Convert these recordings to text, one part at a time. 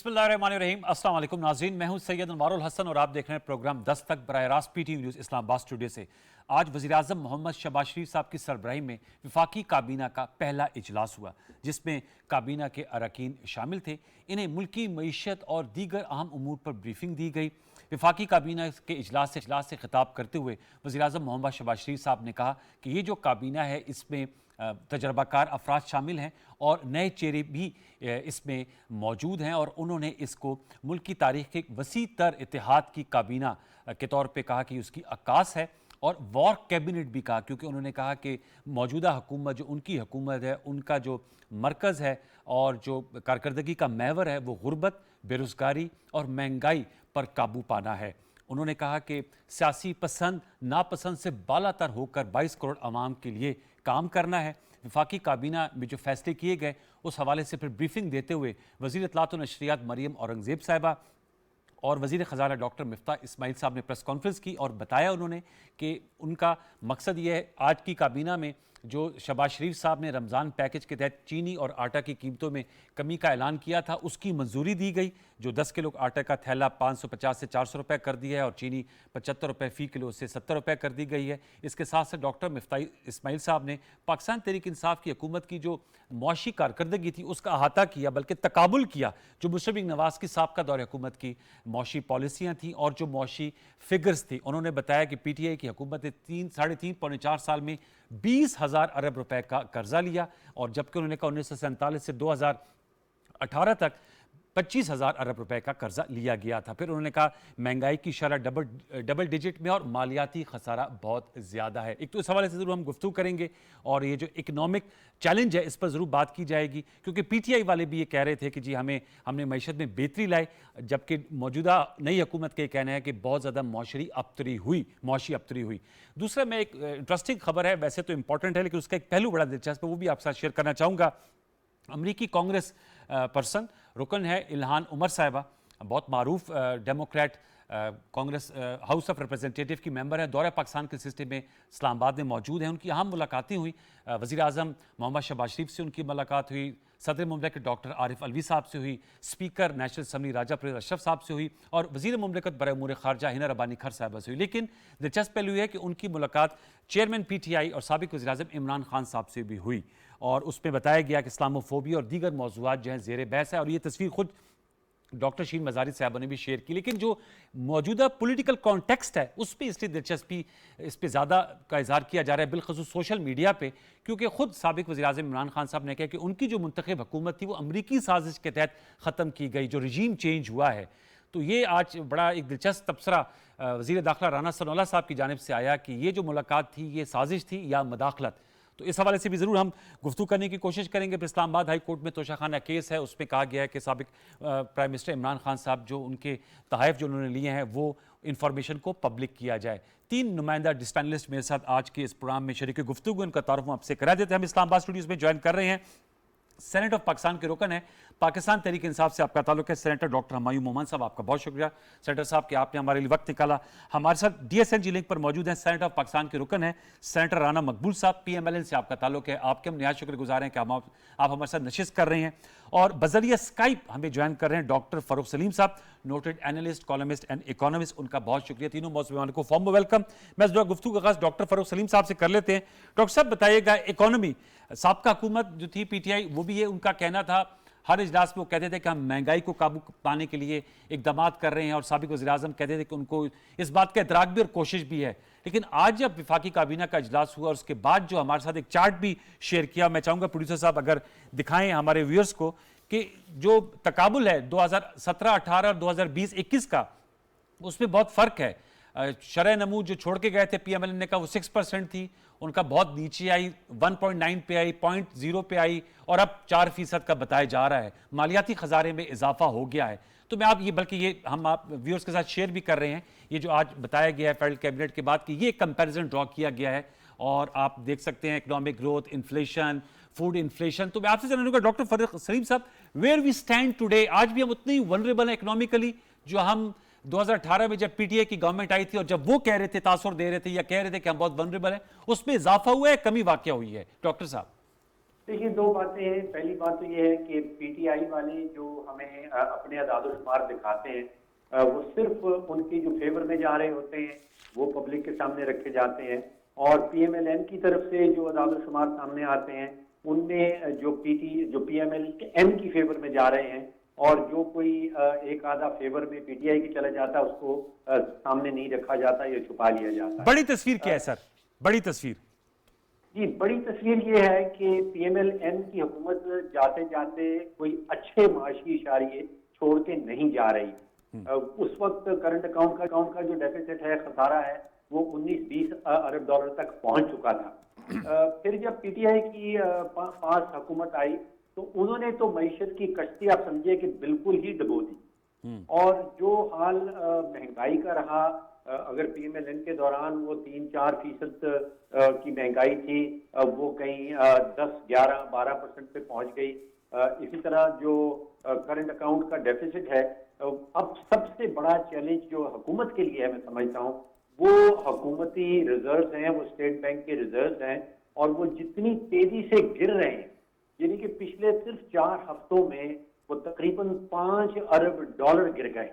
बिस्मिल्लाहिर्रहमानिर्रहीम। अस्सलाम वालेकुम नाज़रीन, मैं हूं सैयद अनवारुल हसन और आप देख रहे हैं प्रोग्राम 10 तक बराह रास्त पीटीवी न्यूज़ इस्लामाबाद स्टूडियो से। आज वज़ीर-ए-आज़म मोहम्मद शहबाज शरीफ साहब की सरबराही में वफाकी काबीना का पहला इजलास हुआ, जिसमें काबीना के अरकान शामिल थे। इन्हें मुल्की मईशत और दीगर अहम उमूर पर ब्रीफिंग दी गई। वफाकी काबीना के इजलास से खिताब करते हुए वज़ीर-ए-आज़म मोहम्मद शहबाज शरीफ साहब ने कहा कि ये जो काबीना है इसमें तजर्बाकार अफराद शामिल हैं और नए चेहरे भी इसमें मौजूद हैं, और उन्होंने इसको मुल्क की तारीख़ के वसी तर इतिहाद की काबीना के तौर पे कहा कि उसकी अक्कास है, और वॉर कैबिनेट भी कहा, क्योंकि उन्होंने कहा कि मौजूदा हुकूमत जो उनकी हुकूमत है, उनका जो मरकज़ है और जो कारकर्दगी का महवर है वो गुर्बत, बेरोज़गारी और महंगाई पर काबू पाना है। उन्होंने कहा कि सियासी पसंद नापसंद से बालातर होकर 22 करोड़ आवाम के लिए काम करना है। वफाकी काबीना में जो फैसले किए गए उस हवाले से फिर ब्रीफिंग देते हुए वज़ीर इत्तलात व नशरियात मरियम औरंगज़ेब साहिबा और वज़ीर ख़ज़ाना डॉक्टर मिफ्ता इस्माइल साहब ने प्रेस कॉन्फ्रेंस की और बताया उन्होंने कि उनका मकसद ये है, आज की काबीना में जो शहबाज शरीफ साहब ने रमज़ान पैकेज के तहत चीनी और आटा की कीमतों में कमी का ऐलान किया था, उसकी मंजूरी दी गई। जो 10 किलो आटे का थैला 550 से 400 रुपये कर दिया है और चीनी 75 रुपये फ़ी किलो से 70 रुपये कर दी गई है। इसके साथ साथ डॉक्टर मिफ्ता इस्माइल साहब ने पाकिस्तान तहरीक इंसाफ की हुकूमत की जो मुआशी कारकर्दगी थी उसका अहाता किया, बल्कि तकाबुल किया जो मुशर्रफ बिन नवाज़ की साबका दौर हुकूमत की मुआशी पॉलिसियाँ थीं और जो मुआशी फिगर्स थी। उन्होंने बताया कि PTI की हुकूमत ने 3.5 साल में 20,000 अरब रुपए का कर्जा लिया, और जबकि उन्होंने कहा 1947 से 2018 तक 25,000 अरब रुपए का कर्जा लिया गया था। फिर उन्होंने कहा महंगाई की शरह डबल डिजिट में और मालियाती खसारा बहुत ज़्यादा है। एक तो इस हवाले से ज़रूर हम गुफ्तगू करेंगे और ये जो इकनॉमिक चैलेंज है इस पर ज़रूर बात की जाएगी, क्योंकि PTI वाले भी ये कह रहे थे कि जी हमने मईशत में बेहतरी लाई, जबकि मौजूदा नई हुकूमत का कहना है कि बहुत ज़्यादा मुआशी अबतरी हुई। दूसरा, मैं एक इंटरेस्टिंग खबर है, वैसे तो इंपॉर्टेंट है लेकिन उसका एक पहलू बड़ा दिलचस्प है, वो भी आपके साथ शेयर करना चाहूँगा। अमरीकी कांग्रेस पर्सन रुकन है इल्हान उमर साहिबा, बहुत मारूफ Democrat Congress House of Representative की मेंबर है, दौरे पाकिस्तान के सिलसिले में इस्लामाबाद में मौजूद हैं। उनकी अहम मुलाकातें हुई, वज़ीर आज़म मोहम्मद शहबाज शरीफ से उनकी मुलाकात हुई, सदर मुमलिकत डॉक्टर आरिफ अलवी साहब से हुई, स्पीकर नेशनल असम्बली राजा परवेज़ अशरफ साहब से हुई और वज़ीर मुमलिकत बराए उमूर ख़ारजा हिना रब्बानी खर साहिबा से हुई। लेकिन दिलचस्प पहलू है कि उनकी मुलाकात चेयरमैन PTI और साबिक़ वज़ीर आज़म इमरान खान साहब से भी हुई, और उसमें बताया गया कि इस्लामोफोबिया और दीगर मौज़ूआत जो हैं ज़ेर बहस है, और ये तस्वीर खुद डॉक्टर शीन मज़ारी साहबा ने भी शेयर की। लेकिन जो मौजूदा पॉलिटिकल कॉन्टेक्स्ट है उस पर इसलिए दिलचस्पी इस पर ज़्यादा का इजहार किया जा रहा है, बिलखसूस सोशल मीडिया पे, क्योंकि खुद साबिक़ वज़ीर आज़म इमरान खान साहब ने कहा कि उनकी जो मुंतखब हुकूमत थी वो अमरीकी साजिश के तहत ख़त्म की गई, जो रजीम चेंज हुआ है। तो ये आज बड़ा एक दिलचस्प तबसरा वज़ीर दाखिला राना सनाउल्लाह साहब की जानिब से आया कि ये जो मुलाकात थी ये साजिश थी या मदाखलत। तो इस हवाले से भी ज़रूर हम गुफ्तगू करने की कोशिश करेंगे। फिर इस्लामाबाद हाई कोर्ट में तोशाखाना केस है, उसमें कहा गया है कि साबिक़ प्राइम मिनिस्टर इमरान खान साहब जो उनके तहफ़ जो उन्होंने लिए हैं वो इंफॉर्मेशन को पब्लिक किया जाए। 3 नुमाइंदा पैनलिस्ट मेरे साथ आज के इस प्रोग्राम में शरीक गुफ्तगू, उनका तारुफ हम आपसे करा देते हैं। हम इस्लामाबाद स्टूडियोज़ में ज्वाइन कर रहे हैं, सेनेट ऑफ पाकिस्तान के रुकन है, पाकिस्तान तहरीक इंसाफ से आपका ताल्लुक है, सेनेटर डॉक्टर हुमायूं मोहम्मद साहब, आपका बहुत शुक्रिया सेनेटर साहब कि आपने हमारे लिए वक्त निकाला। हमारे साथ DSNG लिंक पर मौजूद हैं, सेनेट ऑफ पाकिस्तान के रुकन है सेनेटर राना मकबूल साहब, PMLN से आपका ताल्लुक है, आपके हम नहायत शुक्रगुजार हैं कि आप हमारे साथ नशिस्त कर रहे हैं। और बजरिया स्काइप हमें ज्वाइन कर रहे हैं डॉक्टर फ़रूख सलीम साहब, noted analyst, columnist and economist, उनका बहुत शुक्रिया। तीनों मौजूद को फॉर्म वेलकम। मैं इस गुफ्तगू का आगाज़ डॉक्टर फ़रूख सलीम साहब से कर लेते हैं। डॉक्टर साहब बताइएगा, इकोनॉमी साबका हुकूमत जो थी PTI, वो भी ये उनका कहना था, हर इजलास में वो कहते थे कि हम महंगाई को काबू पाने के लिए इकदाम कर रहे हैं, और साबिक़ वज़ीर आज़म कहते थे कि उनको इस बात का इदराक भी और कोशिश भी है। लेकिन आज जब वफाकी काबीना का इजलास हुआ और उसके बाद जो हमारे साथ एक चार्ट भी शेयर किया, मैं चाहूँगा प्रोड्यूसर साहब अगर दिखाएं हमारे व्यूअर्स को कि जो तकाबुल है 2017-18 और 2020-21 का, उसमें बहुत फ़र्क है। शरह नमू जो छोड़ के गए थे PMLN ने कहा वो 6% थी, उनका बहुत नीचे आई, 1.9 पे आई, 0.0 पे आई, और अब 4% का बताया जा रहा है। मालियाती खजारे में इजाफा हो गया है। तो मैं आप ये, बल्कि ये हम आप व्यूअर्स के साथ शेयर भी कर रहे हैं, ये जो आज बताया गया है फेडरल कैबिनेट के बाद कि ये कंपैरिजन ड्रॉ किया गया है, और आप देख सकते हैं economic growth, inflation, food inflation. तो मैं आपसे जानना चाहूँगा डॉक्टर फ़रूख सलीम साहब, वेयर वी स्टैंड टुडे, आज भी हम उतने ही वनरेबल हैं इकोनॉमिकली जो हम 2018 में जब PTI की गवर्नमेंट आई थी और जब वो कह रहे थे, तासुर दे रहे थे या कह रहे थे कि हम बहुत वनरेबल हैं, उसमें इजाफा हुआ है, कमी वाक़या हुई है? डॉक्टर साहब देखिए, दो बातें हैं। पहली बात तो ये है कि पीटीआई वाले जो हमें अपने अदाद-ओ-शुमार दिखाते हैं, वो सिर्फ उनके जो फेवर में जा रहे होते हैं वो पब्लिक के सामने रखे जाते हैं, और पीएमएलएन की तरफ से जो अदाद-ओ-शुमार सामने आते हैं उनमें जो पीएमएलएन की फेवर में जा रहे हैं, और जो कोई एक आधा फेवर में पीटीआई की चला जाता है उसको सामने नहीं रखा जाता या छुपा लिया जाता है। बड़ी तस्वीर क्या है सर? बड़ी तस्वीर जी, बड़ी तस्वीर ये है कि पीएमएलएन की हुकूमत जाते जाते कोई अच्छे माशी इशारे छोड़ के नहीं जा रही। उस वक्त करंट अकाउंट का जो डेफिसिट है, खसारा है, वो 19-20 अरब डॉलर तक पहुंच चुका था। फिर जब पीटीआई की पास हुकूमत आई तो उन्होंने तो मईशत की कश्ती, आप समझिए कि बिल्कुल ही डुबो दी। और जो हाल महंगाई का रहा, अगर पीएमएलएन के दौरान वो 3-4% की महंगाई थी, वो कहीं 10-11-12% पे पहुंच गई। इसी तरह जो करंट अकाउंट का डेफिसिट है, अब सबसे बड़ा चैलेंज जो हुकूमत के लिए है, मैं समझता हूँ, वो हुकूमती रिजर्व हैं, वो स्टेट बैंक के रिजर्व हैं, और वो जितनी तेजी से गिर रहे हैं, यानी कि पिछले सिर्फ 4 हफ्तों में वो तकरीबन 5 अरब डॉलर गिर गए।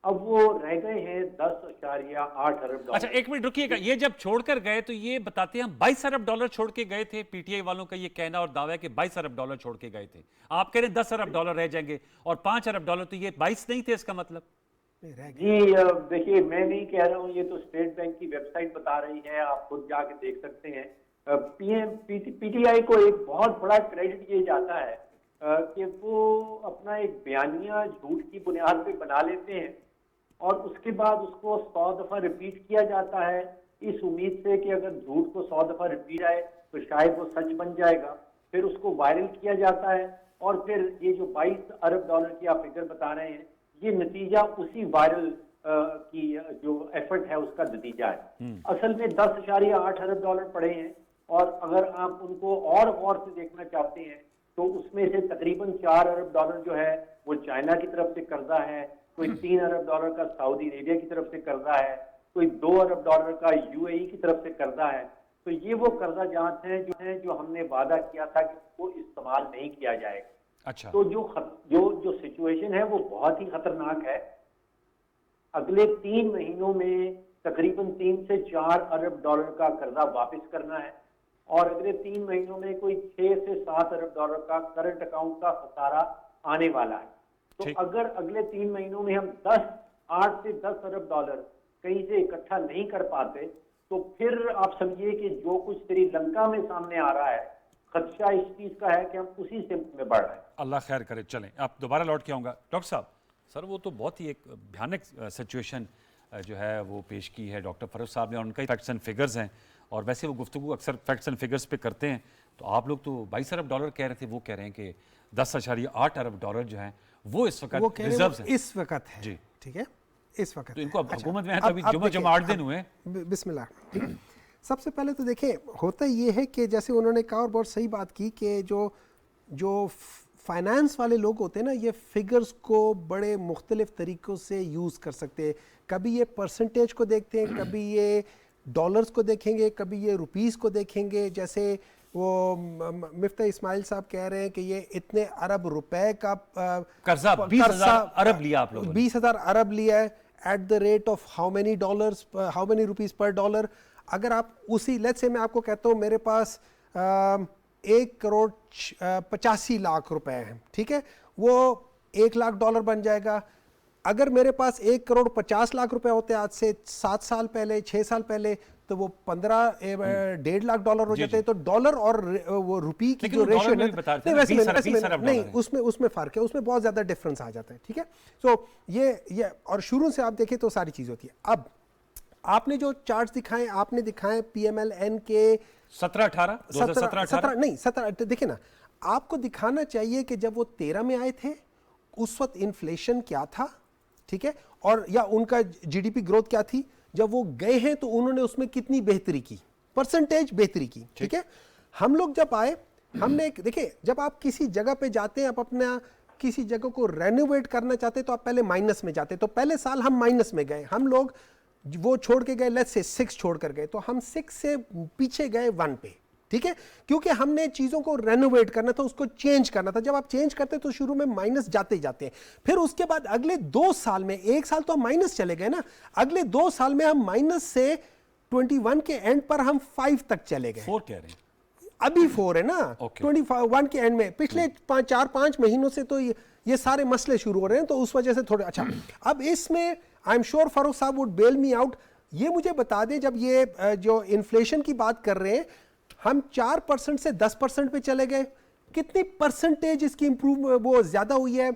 अब वो रह गए हैं 10.8 अरब डॉलर। अच्छा, एक मिनट रुकिएगा। ये जब छोड़कर गए तो ये बताते हैं हम 22 अरब डॉलर छोड़ के गए थे। पीटीआई वालों का ये कहना और दावा है कि 22 अरब डॉलर छोड़ के गए थे। आप कह रहे हैं 10 अरब डॉलर रह जाएंगे और 5 अरब डॉलर, तो ये 22 नहीं थे इसका मतलब? जी, देखिए, मैं नहीं कह रहा हूँ, ये तो स्टेट बैंक की वेबसाइट बता रही है, आप खुद जाके देख सकते हैं। पीटीआई को एक बहुत बड़ा क्रेडिट ये जाता है कि वो अपना एक बयानिया झूठ की बुनियाद पे बना लेते हैं, और उसके बाद उसको 100 दफा रिपीट किया जाता है, इस उम्मीद से कि अगर झूठ को 100 दफा रिपीट आए तो शायद वो सच बन जाएगा। फिर उसको वायरल किया जाता है, और फिर ये जो 22 अरब डॉलर की आप फिगर बता रहे हैं, ये नतीजा उसी वायरल की जो एफर्ट है उसका नतीजा है। असल में 10.8 अरब डॉलर पड़े हैं, और अगर आप उनको और गौर से देखना चाहते हैं तो उसमें से तकरीबन 4 अरब डॉलर जो है वो चाइना की तरफ से कर्जा है, कोई 3 अरब डॉलर का सऊदी अरेबिया की तरफ से कर्जा है, कोई 2 अरब डॉलर का यूएई की तरफ से कर्जा है। तो ये वो कर्जा जात हैं जो हमने वादा किया था कि वो इस्तेमाल नहीं किया जाएगा। अच्छा, तो जो सिचुएशन है वो बहुत ही खतरनाक है। अगले 3 महीनों में तकरीबन 3 से 4 अरब डॉलर का कर्जा वापस करना है, और अगले 3 महीनों में कोई 6 से 7 अरब डॉलर का करंट अकाउंट का खसारा आने वाला है। तो अगर अगले 3 महीनों में हम 8 से 10 अरब डॉलर कहीं से इकट्ठा नहीं कर पाते, तो फिर आप समझिए कि जो कुछ श्रीलंका में सामने आ रहा है, खदशा इस चीज का है कि हम उसी सिमत में बढ़ रहे हैं। अल्लाह खैर करे। चलें, आप दोबारा लौट के आऊँगा। डॉक्टर साहब, सर वो तो बहुत ही एक भयानक सिचुएशन जो है वो पेश की है डॉक्टर फरूख साहब ने, और उनका फैक्ट्स एंड फिगर्स हैं, और वैसे वो गुफ्तगू अक्सर फैक्ट्स एंड फिगर्स पे करते हैं। तो आप लोग तो 22 अरब डॉलर कह रहे थे, वो कह रहे हैं कि 10.8 अरब डॉलर जो है वो इस वक्त रिजर्व है। इस वक्त है जी, ठीक है, इस वक्त। तो इनको हुकूमत में है, तो अभी जुमा 8 दिन हुए। बिस्मिल्लाह, ठीक है। सबसे पहले तो देखिए, होता ये है कि जैसे उन्होंने कहा और बहुत सही बात की कि जो फाइनेंस वाले लोग होते हैं ना, ये फिगर्स को बड़े मुख्तलिफ तरीक़ों से यूज़ कर सकते हैं। कभी ये परसेंटेज को देखते हैं, कभी ये डॉलर्स को देखेंगे, कभी ये रुपीस को देखेंगे। जैसे वो मिफ्ता इस्माइल साहब कह रहे हैं कि ये इतने अरब रुपए का कर्जा 20,000 अरब लिया आप लोगों ने। 20,000 अरब लिया है at the rate of how many dollars, how many rupees पर डॉलर। अगर आप उसी, लेट्स से मैं आपको कहता हूँ मेरे पास 1,85,00,000 रुपए हैं, ठीक है, वो 1 लाख डॉलर बन जाएगा। अगर मेरे पास 1,50,00,000 रुपए होते आज से 7 साल पहले, 6 साल पहले, तो वो 1.5 लाख डॉलर हो जाते हैं। तो डॉलर और वो रुपी की जो रेशियो नहीं, उसमें फर्क है, उसमें बहुत ज्यादा डिफरेंस आ जाता है, ठीक है। सो ये और शुरू से आप देखें तो सारी चीज होती है। अब आपने जो चार्ट्स दिखाए, आपने दिखाए पीएमएलएन के 17 देखिए ना, आपको दिखाना चाहिए कि जब वो 13 में आए थे उस वक्त इन्फ्लेशन क्या था, ठीक है, और या उनका जीडीपी ग्रोथ क्या थी। जब वो गए हैं तो उन्होंने उसमें कितनी बेहतरी की, परसेंटेज बेहतरी की, ठीक है। हम लोग जब आए, हमने देखिए, जब आप किसी जगह पे जाते हैं, आप अपना किसी जगह को रेनोवेट करना चाहते तो आप पहले माइनस में जाते। तो पहले साल हम माइनस में गए, हम लोग वो छोड़ के गए, लेट्स से 6 छोड़ कर गए, तो हम 6 से पीछे गए 1 पे, ठीक है, क्योंकि हमने चीजों को रेनोवेट करना था, उसको चेंज करना था। जब आप चेंज करते तो शुरू में माइनस जाते ही जाते हैं, फिर उसके बाद अगले 2 साल में, 1 साल तो हम माइनस चले गए ना, अगले 2 साल में हम माइनस से 21 के एंड पर हम 5 तक चले गए। 4 कह रहे हैं, अभी 4 है ना, Okay. 21 के एंड में। पिछले 4-5 महीनों से तो ये सारे मसले शुरू हो रहे हैं, तो उस वजह से थोड़े अच्छा। अब इसमें आई एम श्योर फारूक साहब वुड बेल मी आउट। ये मुझे बता दें, जब ये जो इन्फ्लेशन की बात कर रहे हैं, हम 4% से 10% पे चले गए, कितनी परसेंटेज इसकी इंप्रूव वो ज्यादा हुई है?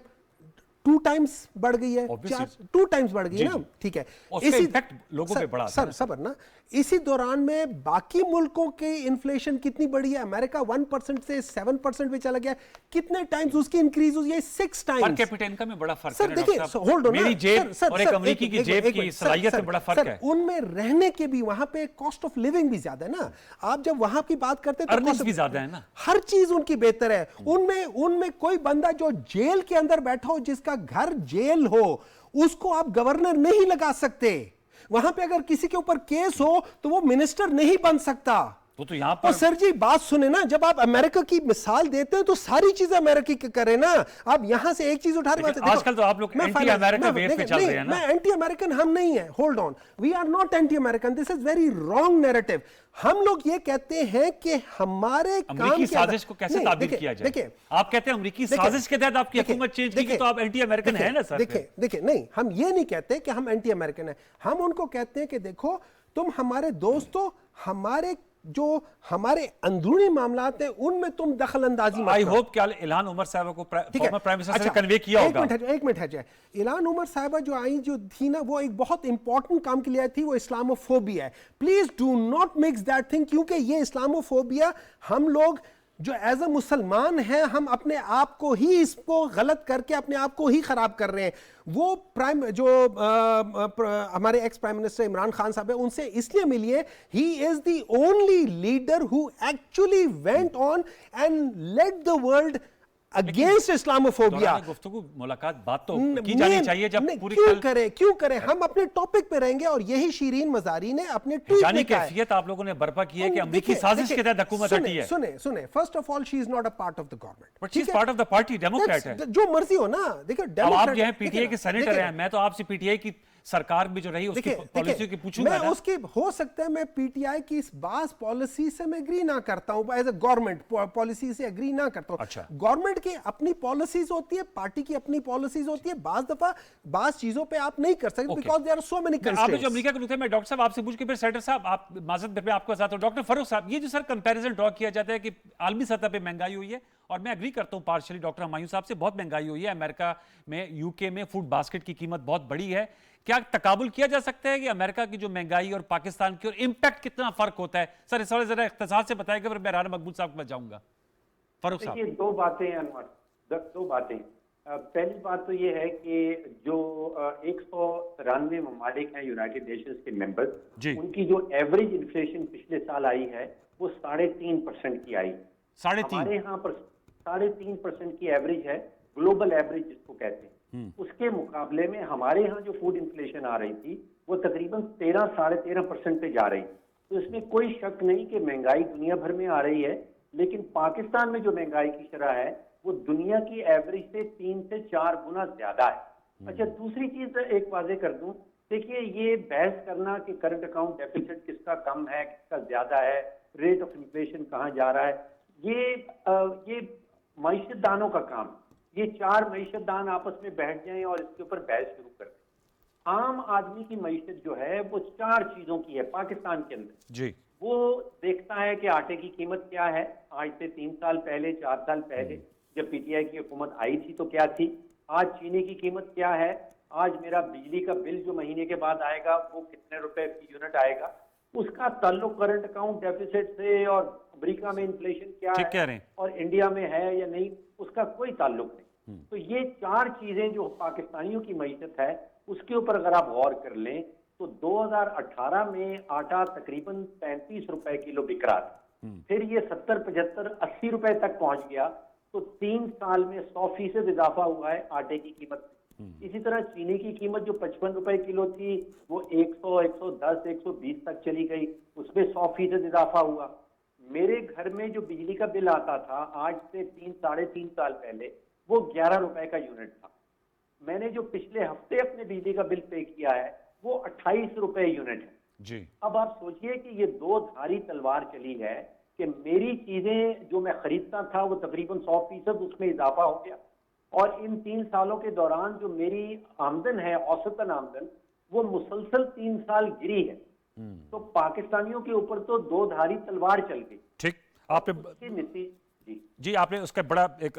2 टाइम्स बढ़ गई है, Obviously. 2 टाइम्स बढ़ गई जी, है ना, जी। ठीक है। उसका impact लोगों पे बढ़ा था सर ना। सबर ना, इसी दौरान में बाकी मुल्कों की इन्फ्लेशन कितनी बढ़ी है? अमेरिका 1% से 7% पे चला गया, कितने टाइम्स उसकी इंक्रीज हुई है? 6 पर टाइम्स। कैपिटा इनकम में बड़ा फर्क सर है देखिए, डॉक्टर साहब। होल्ड ऑन, मेरी जेब और एक अमेरिकी की जेब की सलाहियत में बड़ा फर्क है। उनमें रहने के भी, वहां पे कॉस्ट ऑफ लिविंग भी ज्यादा है ना। आप जब वहां की बात करते हैं तो अर्निंग्स cost of- भी ज्यादा है ना। हर चीज उनकी बेहतर है। उनमें कोई बंदा जो जेल के अंदर बैठा हो, जिसका घर जेल हो, उसको आप गवर्नर नहीं लगा सकते। वहां पे अगर किसी के ऊपर केस हो तो वो मिनिस्टर नहीं बन सकता। तो यहाँ और पर सर जी बात सुने ना, जब आप अमेरिका की मिसाल देते हैं तो सारी चीजें अमेरिकी की करें ना। आप यहां से एक चीज उठा रहे लेकिन आजकल तो आप लोग एंटी अमेरिकन वेव पे चल रहे हैं ना। मैं एंटी अमेरिकन हम नहीं है, hold on, we are not anti American, this is very wrong narrative. हम लोग ये कहते हैं कि हमारे काम अमेरिकी के अंदर- साजिश को कैसे नहीं, ताबीर देखिए, किया जाए? देखिए, आप कहते हैं अमेरिकी देखिए, साजिश के तहत आपकी देखिए, हुकूमत चेंज की, देखिए, तो आप एंटी अमेरिकन देखिए, है ना सर? देखिए नहीं, हम ये नहीं कहते कि हम एंटी अमेरिकन है। हम उनको कहते हैं कि देखो, तुम हमारे दोस्त हो, हमारे अंदरूनी मामलात हैं उनमें तुम दखल अंदाजी मत आई करो। होप कि इल्हान उमर साहब को ठीक है, फॉर्मर प्राइम मिनिस्टर अच्छा, ने कन्वे किया एक होगा। मिनट है जाए। इल्हान उमर साहिबा जो आई जो थी ना, वो एक बहुत इंपॉर्टेंट काम के लिए आई थी, वो इस्लामोफोबिया है। Please do not mix that thing, क्योंकि ये इस्लामोफोबिया, हम लोग जो एज अ मुसलमान हैं, हम अपने आप को ही इसको गलत करके अपने आप को ही खराब कर रहे हैं। वो हमारे ex prime minister Imran Khan साहब है, उनसे इसलिए मिलिए, he is the only leader who actually went on and led the world against Islamophobia. दौरान गुफ्तगू मुलाकात बात तो की जानी चाहिए जब पूरी क्यों करें? हम अपने टॉपिक पे रहेंगे, और यही शीरीन मजारी ने अपने ट्वीट जानी में कहा है। कैफियत आप लोगों ने बर्पा की है कि अमेरिकी देखिए, साजिश के देखिए, तहत हुकूमत हटी है। सुने, first of all she is not a part of the government, but she is part of the party, Democrat है। जो मर्जी हो ना, देखिए, अब आप जो है पीटीआई के सेनेटर हैं, मैं तो आपसे पीटीआई की सरकार में जो रही उसकी पॉलिसी की पूछूंगा मैं ना। उसकी, हो सकता है मैं पीटीआई की इस बास पॉलिसी से मैं एग्री ना करता हूं, एज ए गवर्नमेंट पॉलिसी से एग्री ना करता हूं। अच्छा। गवर्नमेंट की अपनी पॉलिसीज होती है, पार्टी की अपनी पॉलिसीज होती है, बास दफा बास चीजों पे आप नहीं कर सकते, because there are so many आप जो कंस्ट्रेंट्स। अमेरिका के लोग थे, मैं डॉक्टर साहब आपसे पूछ के फिर सेनेटर साहब, आप माजरत पे आपके साथ हो। डॉक्टर फरूक साहब, ये जो सर कंपैरिजन ड्रॉ किया जाता है कि आलमी सतह पे महंगाई हुई है, और मैं एग्री करता हूं पार्शियली डॉक्टर हुमायूं साहब से, बहुत महंगाई हुई है अमेरिका में, यूके में फूड बास्केट की कीमत बहुत बड़ी है। क्या तकाबुल किया जा सकता है कि अमेरिका की जो महंगाई और पाकिस्तान की, और इंपैक्ट कितना फर्क होता है? सर इस वाले जरा इख्तिसार से बताएगा, फिर मैं राना मकबूल साहब को जाऊंगा। फरूक साहब, देखिए, 2 बातें हैं अनवर, 2 बातें। पहली बात तो ये है कि जो 193 ममालिक हैं यूनाइटेड नेशंस के मेंबर्स, उनकी जो एवरेज इन्फ्लेशन पिछले साल आई है वो 3.5% की आई। 3.5? हमारे यहाँ पर 3.5% की एवरेज है, ग्लोबल एवरेज जिसको कहते हैं। उसके मुकाबले में हमारे यहाँ जो फूड इन्फ्लेशन आ रही थी वो तकरीबन 13-13.5% पे जा रही थी। तो इसमें कोई शक नहीं कि महंगाई दुनिया भर में आ रही है, लेकिन पाकिस्तान में जो महंगाई की शरह है वो दुनिया की एवरेज से 3 से 4 गुना ज्यादा है। अच्छा, दूसरी चीज एक वाजे कर दूं, देखिए, ये बहस करना कि करंट अकाउंट डेफिसिट किसका कम है किसका ज्यादा है, रेट ऑफ इन्फ्लेशन कहाँ जा रहा है, ये मईशतदानों का काम। ये 4 मईशतदान आपस में बैठ जाएं और इसके ऊपर बहस शुरू कर दें। आम आदमी की मईशत जो है वो 4 चीजों की है पाकिस्तान के अंदर जी। वो देखता है कि आटे की कीमत क्या है, आज से 3 साल पहले 4 साल पहले जब पीटीआई की हुकूमत आई थी तो क्या थी, आज चीनी की कीमत क्या है, आज मेरा बिजली का बिल जो महीने के बाद आएगा वो कितने रुपए फी यूनिट आएगा, उसका ताल्लुक करंट अकाउंट डेफिसिट से और अमेरिका में इन्फ्लेशन क्या है और इंडिया में है या नहीं, उसका कोई ताल्लुक नहीं। तो ये 4 चीजें जो पाकिस्तानियों की मईशत है उसके ऊपर अगर आप गौर कर लें तो 2018 में आटा तकरीबन 35 रुपए किलो बिक रहा था, फिर ये 70, 75, 80 रुपए तक पहुंच गया। तो 3 साल में 100% इजाफा हुआ है आटे की कीमत में। इसी तरह चीनी की कीमत जो 55 रुपए किलो थी वो 100, 110, 120 तक चली गई, उसमें 100% इजाफा हुआ। मेरे घर में जो बिजली का बिल आता था आज से 3 साढ़े 3 साल पहले, वो 11 रुपए का यूनिट था। मैंने जो पिछले हफ्ते अपने बिजली का बिल पे किया है वो 28 रुपए यूनिट है। जी। अब आप सोचिए कि ये दो धारी तलवार चली है कि मेरी चीजें जो मैं खरीदता था वो तकरीबन 100% उसमें इजाफा हो गया, और इन 3 सालों के दौरान जो मेरी आमदन है, औसतन आमदन, वो मुसलसल 3 साल गिरी है। तो पाकिस्तानियों के ऊपर तो दो धारी तलवार चल गई। ठीक, आपने उसके नतीजे जी आपने उसका बड़ा एक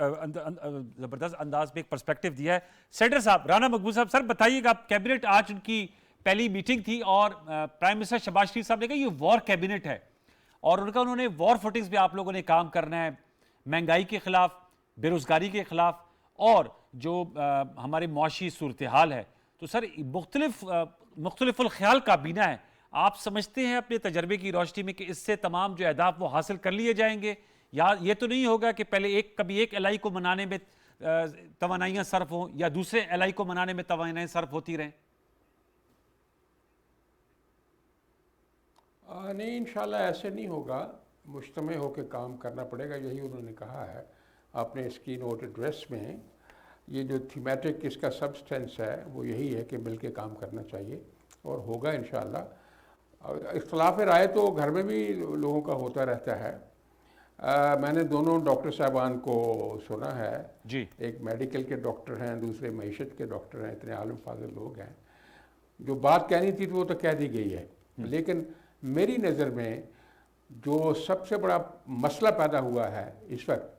जबरदस्त अंदाज में एक पर्सपेक्टिव दिया है। सेनेटर साहब, राना मकबूल साहब, सर बताइएगा, कैबिनेट आज उनकी पहली मीटिंग थी और प्राइम मिनिस्टर शहबाज शरीफ साहब ने कहा ये वॉर कैबिनेट है और उन्होंने वॉर फुटिंग्स पे आप लोगों ने काम करना है, महंगाई के खिलाफ, बेरोजगारी के खिलाफ और जो हमारी मुआशी सूरत हाल है। तो सर मुख्तलिफुल ख्याल काबीना है, आप समझते हैं अपने तजर्बे की रोशनी में कि इससे तमाम जो अहदाफ वो हासिल कर लिए जाएंगे, या ये तो नहीं होगा कि पहले कभी एक एलआई को मनाने में तवानाइयाँ सर्फ हों या दूसरे एलआई को मनाने में तवानाइयाँ सर्फ होती रहें? नहीं, इंशाल्लाह ऐसे नहीं होगा, मुज्तमे होकर काम करना पड़ेगा, यही उन्होंने कहा है अपने इसकी नोट एड्रेस में। ये जो थीमेटिक इसका सब्सटेंस है वो यही है कि मिल के काम करना चाहिए और होगा इंशाल्लाह। इख्तलाफ राय तो घर में भी लोगों का होता रहता है। मैंने दोनों डॉक्टर साहबान को सुना है जी। एक मेडिकल के डॉक्टर हैं, दूसरे मईशत के डॉक्टर हैं, इतने आलम फाजिल लोग हैं। जो बात कहनी थी तो वो तो कह दी गई है, लेकिन मेरी नज़र में जो सबसे बड़ा मसला पैदा हुआ है इस वक्त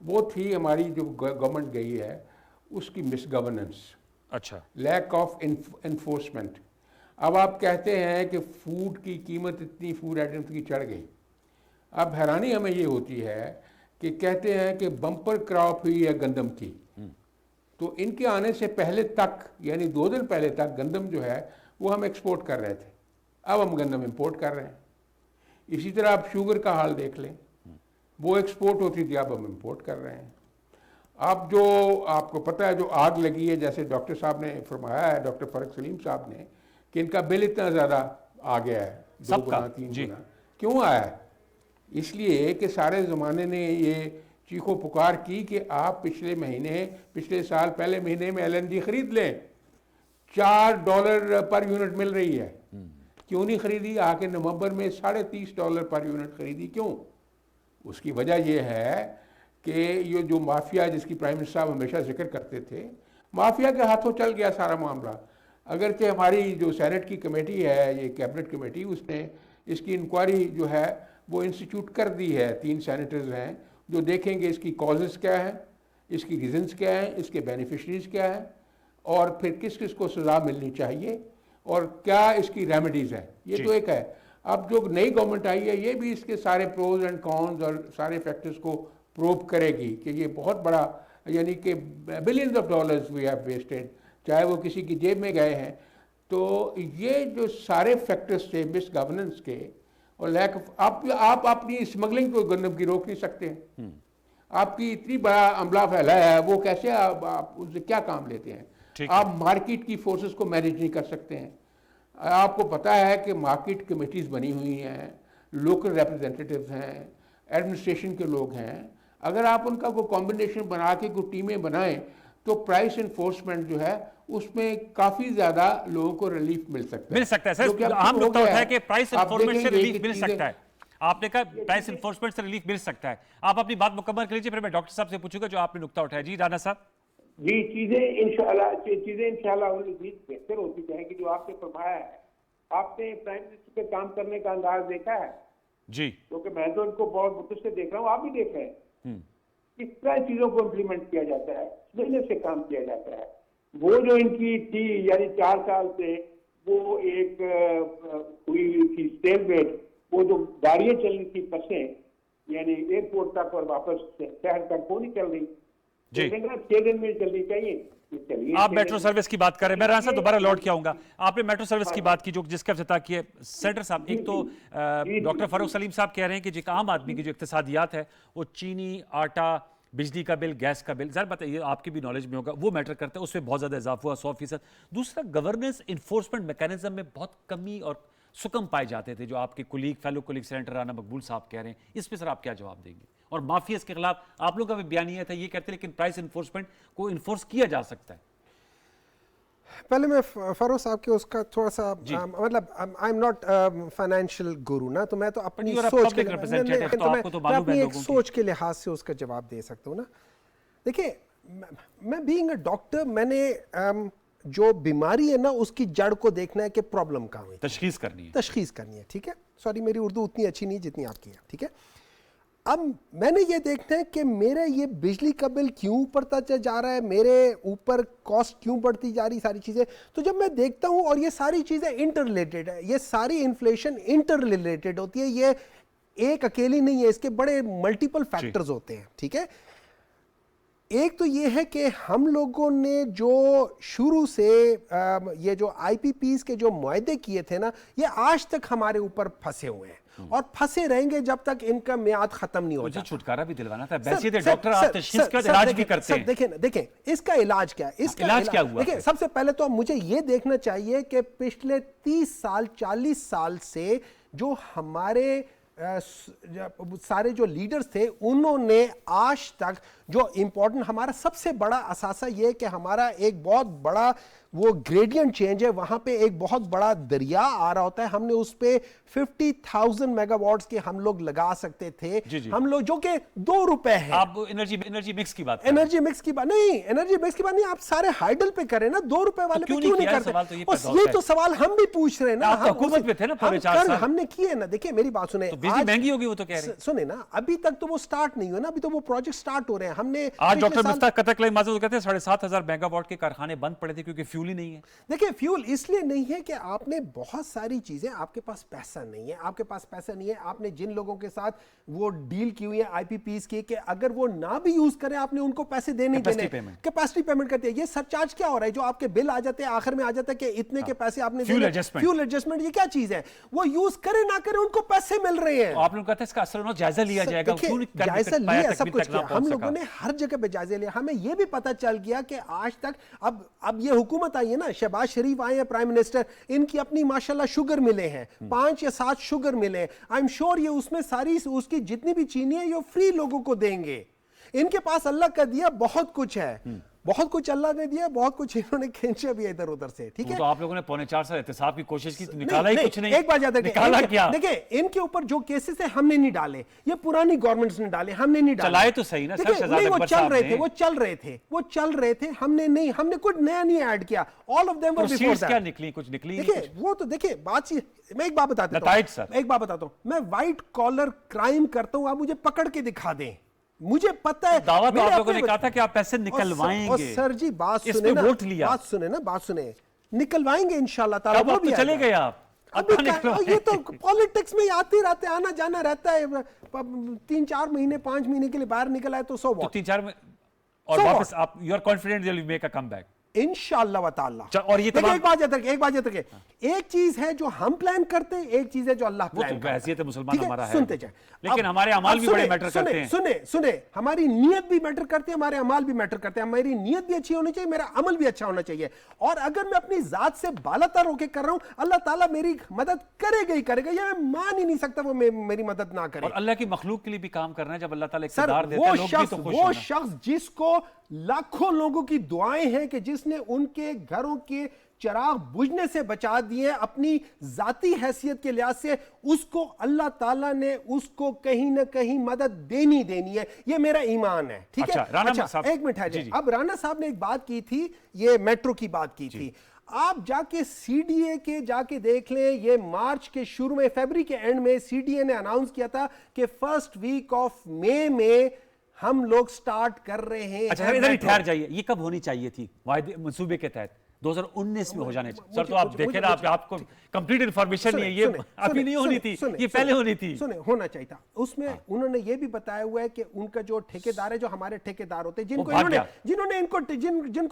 वो थी हमारी जो गवर्नमेंट गई है उसकी मिसगवर्नेंस। अच्छा। Lack of enforcement. अब आप कहते हैं कि फूड की कीमत इतनी फूड आइटम्स की चढ़ गई। अब हैरानी हमें ये होती है कि कहते हैं कि बम्पर क्रॉप हुई है गंदम की, तो इनके आने से पहले तक यानी 2 दिन पहले तक गंदम जो है वो हम एक्सपोर्ट कर रहे थे, अब हम गंदम इंपोर्ट कर रहे हैं। इसी तरह आप शुगर का हाल देख लें, वो एक्सपोर्ट होती थी, अब हम इंपोर्ट कर रहे हैं। अब जो आपको पता है जो आग लगी है, जैसे डॉक्टर साहब ने फरमाया है, डॉक्टर फरक सलीम साहब ने, कि इनका बिल इतना ज़्यादा आ गया है, 2 गुना 3 गुना। क्यों आया है? इसलिए कि सारे ज़माने ने ये चीखो पुकार की कि आप पिछले साल पहले महीने में LNG खरीद लें, $4 पर यूनिट मिल रही है, क्यों नहीं खरीदी? आके नवंबर में $30.5 पर यूनिट खरीदी, क्यों? उसकी वजह यह है कि ये जो माफिया जिसकी प्राइम मिनिस्टर साहब हमेशा जिक्र करते थे, माफिया के हाथों चल गया सारा मामला। अगरचे हमारी जो सेनेट की कमेटी है, ये कैबिनेट कमेटी, उसने इसकी इंक्वायरी जो है वो इंस्टीट्यूट कर दी है। 3 सेनेटर्स हैं जो देखेंगे इसकी कॉजेज़ क्या हैं, इसकी रीजंस क्या हैं, इसके बेनिफिशरीज क्या हैं और फिर किस किस को सज़ा मिलनी चाहिए और क्या इसकी रेमेडीज़ हैं। ये तो एक है। अब जो नई गवर्नमेंट आई है ये भी इसके सारे प्रोज एंड कॉन्स और सारे फैक्टर्स को प्रूव करेगी कि ये बहुत बड़ा, यानी कि billions of dollars we have wasted, चाहे वो किसी की जेब में गए हैं। तो ये जो सारे फैक्टर्स थे मिस गवर्नेंस के और लैक ऑफ, आप अपनी स्मगलिंग को गंदम की रोक नहीं सकते हैं। आपकी इतनी बड़ा अमला फैलाया है, वो कैसे आप उससे क्या काम लेते हैं? आप मार्केट की फोर्सेस को मैनेज नहीं कर सकते हैं। आपको पता है कि मार्केट कमेटीज बनी हुई हैं, लोकल रिप्रेजेंटेटिव्स हैं, एडमिनिस्ट्रेशन के लोग हैं। अगर आप उनका कोई कॉम्बिनेशन बना के कोई टीमें बनाएं तो प्राइस इन्फोर्समेंट जो है उसमें काफी ज्यादा लोगों को रिलीफ मिल सकता है। सर आम नुकता उठा है कि प्राइस इन्फोर्समेंट से रिलीफ मिल सकता है। आपने कहा प्राइस इन्फोर्समेंट से रिलीफ मिल सकता है। आप अपनी बात मुकम्मल कर लीजिए, फिर मैं डॉक्टर साहब से पूछूंगा जो आपने नुकता उठाया। जी राना साहब। जी, चीजें इंशाल्लाह बेहतर होती जाएंगी। जो आपने फरमाया है, आपने प्राइम मिनिस्टर के काम करने का अंदाज देखा है जी, क्योंकि मैं तो इनको बहुत मुद्दे से देख रहा हूँ, आप भी देख रहे हैं किस तरह चीजों को इम्प्लीमेंट किया जाता है, मेहनत से काम किया जाता है। वो जो इनकी थी यानी 4 साल से वो एक हुई थी स्टेलमेट, वो जो गाड़ियां चल रही थी, बसें यानी एयरपोर्ट तक और वापस शहर तक वो नहीं चल रही जी। 6 दिन में चलनी चाहिए। आप मेट्रो सर्विस की बात कर रहे हैं, मैं राना साहब दोबारा लौट के आऊंगा। आपने मेट्रो सर्विस की बात की जो जिसका इफ्तिताह किया सेनेटर साहब, एक तो डॉक्टर फारूक सलीम साहब कह रहे हैं कि जो आम आदमी की जो इक्तिसादियात है वो चीनी, आटा, बिजली का बिल, गैस का बिल, ज़रा बताइए आपकी भी नॉलेज में होगा, वो मैटर करता है, उसमें बहुत ज़्यादा इजाफा हुआ 100%। दूसरा, गवर्नेंस इन्फोर्समेंट मैकेनिज्म में बहुत कमी और सुकम पाए जाते थे, जो आपके colleague fellow colleague senator Rana मकबूल साहब कह रहे हैं, इस पे सर आप क्या जवाब देंगे? और माफियाज के खिलाफ आप लोगों का भी बयानिया था, ये कहते हैं लेकिन प्राइस इन्फोर्समेंट को इन्फोर्स किया जा सकता है। पहले मैं फरोज साहब के उसका थोड़ा सा मतलब आई एम नॉट फाइनेंशियल गुरु ना, तो मैं तो अपनी you're a सोच public representative, तो आपको तो मैं मालूम है अपनी एक लोगों की। सोच के लिहाज से उसका जवाब दे सकता हूँ ना। देखिए, मैं बीइंग अ डॉक्टर, मैंने जो बीमारी है ना उसकी जड़ को देखना है कि प्रॉब्लम कहाँ हुई, तशखीस करनी है। तशखीस करनी है, ठीक है। सॉरी, मेरी उर्दू उतनी अच्छी नहीं जितनी आपकी है, ठीक है। अब मैंने ये देखना है कि मेरा ये बिजली का बिल क्यों बढ़ता जा रहा है, मेरे ऊपर कॉस्ट क्यों बढ़ती जा रही, सारी चीज़ें। तो जब मैं देखता हूँ, और ये सारी चीज़ें इंटर रिलेटेड है, ये सारी इन्फ्लेशन इंटर रिलेटेड होती है, ये एक अकेली नहीं है, इसके बड़े मल्टीपल फैक्टर्स होते हैं, ठीक है। एक तो ये है कि हम लोगों ने जो शुरू से ये जो आईपीपीज के जो मुआहदे किए थे ना, ये आज तक हमारे ऊपर फंसे हुए हैं और फंसे रहेंगे जब तक इनका मियाद खत्म नहीं हो मुझे जाता। छुटकारा भी दिलवाना था। वैसे तो डॉक्टर आप तशखीस के बाद इलाज भी करते हैं। देखें, देखें इसका इलाज क्या है, इसका इलाज क्या हुआ? देखिए, सबसे पहले तो मुझे ये देखना चाहिए कि पिछले 30 साल 40 साल से जो हमारे सारे जो लीडर्स थे, उन्होंने आज तक जो इंपॉर्टेंट, हमारा सबसे बड़ा असासा ये है कि हमारा एक बहुत बड़ा वो ग्रेडियंट चेंज है, वहां पे एक बहुत बड़ा दरिया आ रहा होता है, हमने उस पे 50,000 मेगावाट्स के हम लोग लगा सकते थे। जी, जी। हम लोग जो कि ₹2 है। आप एनर्जी मिक्स की बात कर रहे हैं। एनर्जी मिक्स की बात नहीं, एनर्जी मिक्स की बात नहीं, आप सारे हाइडल पे करें ना, ₹2 वाले पे क्यों क्यों नहीं नहीं किया? करते? सवाल तो ये और पैदा होता ये है। तो सवाल हम भी पूछ रहे हैं ना। आप तो हम हुकूमत में थे ना पूरे 4 साल। हमने किए ना। देखिए मेरी बात सुने, तो बिजली महंगी होगी वो तो कह रहे हैं। सुने ना, अभी तक तो वो स्टार्ट नहीं हुआ ना, अभी तो वो प्रोजेक्ट स्टार्ट हो रहे हैं। हमने आज पिछले डॉक्टर साल- मुफ्ता कतक कहते हैं 7,500 मेगावाट के कारखाने बंद पड़े थे क्योंकि फ्यूल ही नहीं है। देखिए, फ्यूल इसलिए नहीं है कि आपने बहुत सारी चीजें, आपके पास पैसा नहीं है, आपके पास पैसा नहीं है, आपने जिन लोगों के साथ वो डील की हुई है आईपीपीस की, कि अगर वो ना भी यूज करें आपने उनको पैसे देने Capacity payment। कैपेसिटी पेमेंट करते हैं। ये सरचार्ज क्या हो रहा है जो आपके बिल आ जाते हैं, आखिर में आ जाता है कि इतने के पैसे आपने Fuel देने। adjustment। फ्यूल एडजस्टमेंट ये क्या चीज है? वो यूज करे ना करे उनको पैसे मिल रहे हैं। तो आप लोग कहते हैं इसका असर होना, जायजा लिया जाएगा। देखिए, क्यों नहीं कर जायजा पाया, लिया, सब तकमील कुछ तक ना किया, पहुंच हम सका? लोगों ने हर जगह पे जायजा लिया। हमें यह भी पता चल गया कि आज तक अब ये हुकूमत आई है ना, शहबाज शरीफ आए हैं प्राइम मिनिस्टर, इनकी अपनी माशाल्लाह शुगर मिले हैं, 5 या 7 शुगर मिले हैं। आई एम श्योर ये उसमें सारी उसकी जितनी भी चीनी है ये फ्री लोगों को देंगे। इनके पास अल्लाह का दिया बहुत कुछ है, बहुत कुछ अल्लाह ने दिया, बहुत कुछ इन्होंने खींचा भी इधर उधर से, ठीक है। तो आप लोगों ने 4.25 साल एहतसाब की कोशिश की, तो निकाला ही कुछ नहीं। एक बात याद रखें, निकाला क्या? देखिए, इनके ऊपर जो केसेस है हमने नहीं डाले, ये पुरानी गवर्नमेंट्स ने डाले, हमने नहीं डाले। चलाए तो सही ना सर, देखिए, शहजाद नहीं, वो अकबर चल साहब रहे ने। थे, वो चल रहे थे, हमने नहीं, हमने कुछ नया नहीं ऐड किया। All of them were before proceeds that. क्या निकली? कुछ निकली नहीं देखिए, कुछ। वो तो देखिए बात मैं एक बात बताता नताइज सर। हूँ, एक बात बताता हूँ, मैं व्हाइट कॉलर क्राइम करता हूँ, आप मुझे पकड़ के दिखा दें, मुझे पता है। दावा तो मेरे आप लोगों अपने ने कहा था कि आप पैसे और निकलवाएंगे। सर जी बात इस सुने पे ना, वोट लिया। बात सुने, निकलवाएंगे इंशाल्लाह ताला। अब वो आप भी तो चले आएगा। गए आप। अभी अब ये तो पॉलिटिक्स में आते रहते, आना जाना रहता है। 3-4 महीने 5 महीने के लिए बाहर निकल आए तो सो तो व्हाट, 3-4 में और So वापस आप you are confident that you make a comeback. इंशाअल्लाह व ताला। और ये देखिए, तमाम- एक बात याद रखें, एक चीज है जो हम प्लान करते हैं, एक चीज है जो अल्लाह वो प्लान तो करता है। हैसियत मुसलमान ठीक है, हमारा है। सुनते जाए। लेकिन अब- हमारे अमाल अब भी बड़े सुने, मैटर करते हैं। सुने, हमारी नीयत भी मैटर करती है, हमारे अमाल भी मैटर करते हैं। हमारी नीयत भी अच्छी होनी चाहिए, मेरा अमल भी अच्छा होना चाहिए। और अगर मैं अपनी जात से बालातर होकर कर रहा हूं, अल्लाह ताला मेरी मदद करेगा ही करेगा, ये मैं मान ही नहीं सकता वो मेरी मदद ना करे। और अल्लाह की मखलूक के लिए भी काम करना है। जब अल्लाह ताला सर, इक़्तिदार देता है, लोग भी तो खुश वो होना। शख्स जिसको लाखों लोगों की दुआएं हैं कि जिसने उनके घरों के चिराग बुझने से बचा दिए अपनी जाती हैसियत के लिहाज से, उसको अल्लाह ताला ने उसको कहीं ना कहीं मदद देनी है। ये मेरा ईमान है, ठीक अच्छा, है। राना अच्छा, साहब, एक मिनट है जी, जी। अब राना साहब ने एक बात की थी, ये मेट्रो की बात की थी। आप जाके सीडीए के जाके देख लें, ये मार्च के शुरू में, फरवरी के एंड में सीडीए ने अनाउंस किया था कि फर्स्ट वीक ऑफ मई में हम लोग स्टार्ट कर रहे हैं। अच्छा सर, इधर ही ठहर जाइए। ये कब होनी चाहिए थी वायदे मंसूबे के तहत? 2019 में हो जाने चाहिए। सर, तो आप देखें ना, आपको कंप्लीट इंफॉर्मेशन नहीं है, ये अभी नहीं होनी थी, ये पहले होनी थी। सुने, होना चाहिए था। उसमें उन्होंने ये भी बताया हुआ है कि उनका जो ठेकेदार है, जो हमारे ठेकेदार होते हैं, जिनको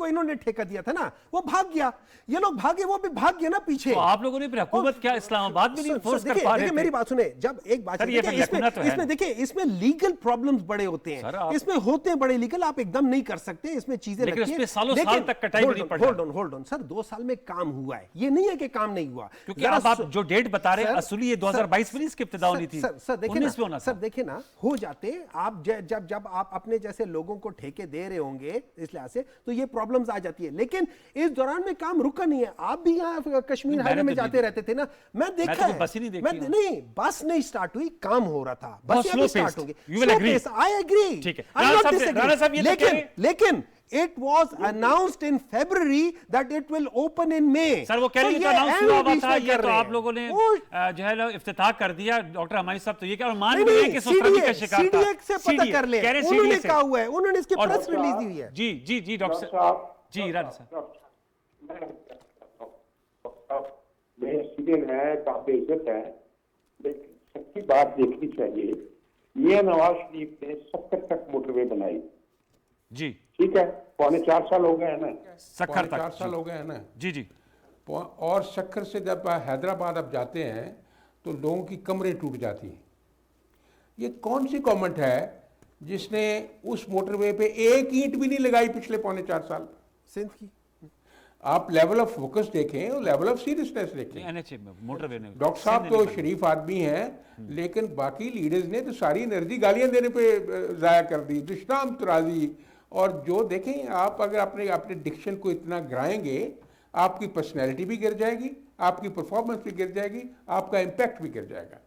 इन्होंने ठेका दिया था ना, वो भाग गया। ये लोग भागे, वो भी भाग गया ना पीछे। तो आप लोगों ने फिर हुकूमत क्या इस्लामाबाद में नहीं फोर्स कर पा रहे थे? मेरी बात सुने, जब एक बात सर, ये फिर लकुना तो है इसमें देखिए, इसमें लीगल प्रॉब्लम्स बड़े होते सर, हैं, आप- इसमें होते हैं बड़े लीगल, आप एकदम नहीं कर सकते, इसमें चीजें लेकिन लगती उसपे हैं। सालों साल तक कटाई भी नहीं पड़ होल्ड ऑन मैराथन सर 2 साल में काम हुआ है, ये नहीं है कि काम नहीं हुआ। क्योंकि अब आप जो डेट बता रहे हैं असली ये 2022 में इसकी इब्तिदा होनी थी, सर देखिए 19 में होना था। सर देखिए ना, हो जाते आप जब आप अपने जैसे लोगों को ठेके दे रहे होंगे इस लिहाज से, तो ये प्रॉब्लम्स आ जाती है। लेकिन इस दौरान में काम रुका नहीं है। आप भी यहाँ कश्मीर हाईवे में जाते रहते थे ना, मैं देखा है, बस ही नहीं देखी हूं। नहीं बस नहीं स्टार्ट हुई, काम हो रहा था, बहुत बस slow स्टार्ट paced. होंगे। You will agree. I agree, ठीक है। राणा साहब ये तो कह रहे हैं- लेकिन it was announced in February that it will open in May. Sir वो कह रहे हैं तो कि अनाउंस हुआ हुआ था, ये कर तो रहे आप हैं। लोगों ने वो- जो है ना इफ्तिताह कर दिया। डॉक्टर हमारी साहब तो ये क्या, और मान नहीं, भी रहे नहीं, कि सोफ्रानी का शिकार था। CDX से पता CDX, कर ले, कह रहे हैं उन्होंने CDX से। कहा हुआ है, उन्होंने इसकी और प्रेस रिलीज दी हुई है। जी जी जी डॉक्टर जी राणा साहब मेरे सीनियर है, काफी इज्जत है, लेकिन सच्ची बात देखनी चाहिए। मियां नवाज शरीफ ने 70 तक मोटरवे बनाई, जी, ठीक है, 4.25 साल हो गए हैं ना। सखर तक 4 साल हो गए हैं ना। जी जी और शक्कर से जब हैदराबाद अब जाते हैं तो लोगों की कमरें टूट जाती हैं। ये कौन सी गवर्नमेंट है जिसने उस मोटरवे पे एक ईंट भी नहीं लगाई पिछले 4.25 साल? सिंध की आप लेवल ऑफ फोकस देखें और लेवल ऑफ सीरियसनेस देखें। एनएचए में मोटरवे ने डॉक्टर साहब तो शरीफ आदमी हैं, लेकिन बाकी लीडर्स ने तो सारी एनर्जी गालियां देने पे जाया कर दी, दुष्नाम तराजी। और जो देखें, आप अगर अपने डिक्शन को इतना गिराएंगे, आपकी पर्सनैलिटी भी गिर जाएगी, आपकी परफॉर्मेंस भी गिर जाएगी, आपका इम्पैक्ट भी गिर जाएगा।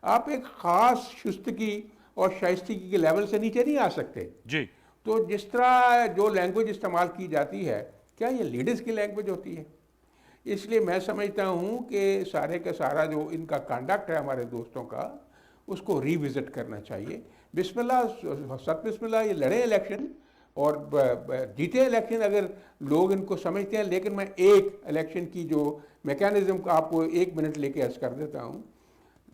आप एक ख़ास शुस्तगी और शाइस्तगी के लेवल से नीचे नहीं आ सकते। जी तो जिस तरह जो लैंग्वेज इस्तेमाल की जाती है, क्या ये लीडर्स की लैंग्वेज होती है? इसलिए मैं समझता हूँ कि सारे का सारा जो इनका कंडक्ट है हमारे दोस्तों का, उसको रिविज़िट करना चाहिए। बिस्मिल्लाह, सत बिस्मिल्लाह, ये लड़े इलेक्शन और जीते इलेक्शन अगर लोग इनको समझते हैं। लेकिन मैं एक इलेक्शन की जो मैकेनिज्म का आपको 1 मिनट लेके अर्ज कर देता हूँ।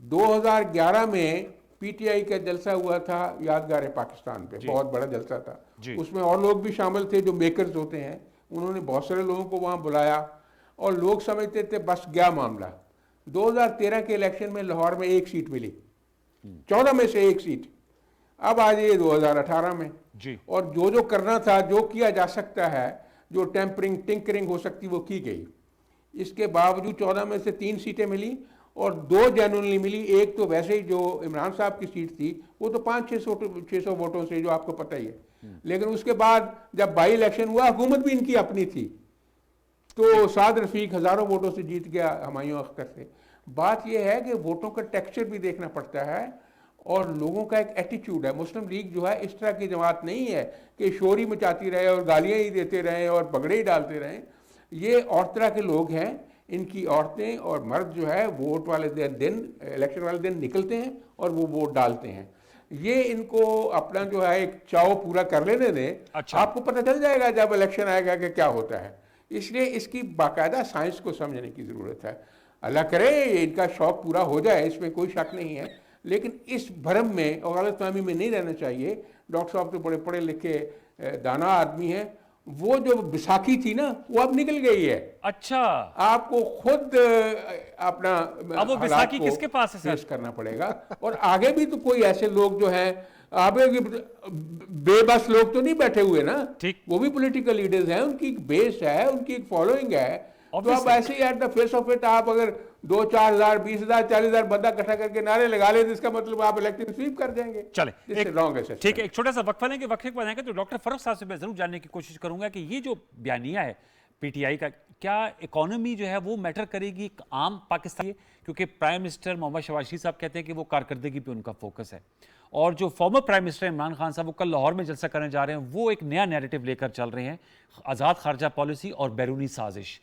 2011 में पीटीआई का जलसा हुआ था यादगार पाकिस्तान पे, बहुत बड़ा जलसा था। उसमें और लोग भी शामिल थे जो मेकर्स होते हैं। उन्होंने बहुत सारे लोगों को वहाँ बुलाया और लोग समझते थे बस गया मामला। 2013 के इलेक्शन में लाहौर में 1 सीट मिली, 14 में से 1 सीट। अब आ जाइए 2018 में जी, और जो करना था, जो किया जा सकता है, जो टेम्परिंग टिंकरिंग हो सकती वो की गई। इसके बावजूद 14 में से 3 सीटें मिली और 2 जेन्युइनली मिली। एक तो वैसे ही जो इमरान साहब की सीट थी वो तो 500-600 वोटों से, जो आपको पता ही है। लेकिन उसके बाद जब बाई इलेक्शन हुआ, हुकूमत भी इनकी अपनी थी, तो साद रफीक हज़ारों वोटों से जीत गया हुमायूं अख्तर से। बात यह है कि वोटों का टेक्सचर भी देखना पड़ता है और लोगों का एक एटीट्यूड है। मुस्लिम लीग जो है इस तरह की जमात नहीं है कि शोरी मचाती रहे और गालियाँ ही देते रहें और पगड़े ही डालते रहें। ये और तरह के लोग हैं। इनकी औरतें और मर्द जो है वोट वाले दिन, इलेक्शन वाले दिन निकलते हैं और वो वोट डालते हैं। ये इनको अपना जो है एक चाव पूरा कर लेने दें। अच्छा। आपको पता चल जाएगा जब इलेक्शन आएगा कि क्या होता है। इसलिए इसकी बाकायदा साइंस को समझने की ज़रूरत है। अल्लाह करे इनका शौक़ पूरा हो जाए, इसमें कोई शक नहीं है। लेकिन इस भरम में और गलतफहमी में नहीं रहना चाहिए। डॉक्टर साहब तो बड़े पढ़े लिखे दाना आदमी हैं। वो जो बैसाखी थी ना, वो अब निकल गई है। अच्छा, आपको खुद अपना अब वो बैसाखी किसके पास है सर? फेस करना पड़ेगा। और आगे भी तो कोई ऐसे लोग जो हैं, आगे बेबस लोग तो नहीं बैठे हुए ना, ठीक। वो भी पॉलिटिकल लीडर्स हैं, उनकी एक बेस है, उनकी एक फॉलोइंग है। तो अब Obviously। ऐसे ही at the face of it आप अगर 2-4 हज़ार, 20 हज़ार, 40 हज़ार बंदा इकट्ठा करके नारे लगा ले, तो इसका मतलब आप इलेक्शन स्वीप कर जाएंगे। चले रॉन्ग है। ठीक है, एक छोटा सा वक्फा लेंगे। वक्फे के बाद आएंगे तो डॉक्टर फरूख साहब से मैं जरूर जानने की कोशिश करूंगा कि ये जो बयानिया है पीटीआई का, क्या इकोनॉमी जो है वो मैटर करेगी एक आम पाकिस्तानी? क्योंकि प्राइम मिनिस्टर मोहम्मद शहबाज शरीफ साहब कहते हैं कि वो कारकर्दगी पे उनका फोकस है, और जो former prime minister Imran Khan साहब वो कल लाहौर में जलसा करने जा रहे हैं, वो एक नया नैरेटिव लेकर चल रहे हैं, आज़ाद खारजा पॉलिसी और बैरूनी साजिश।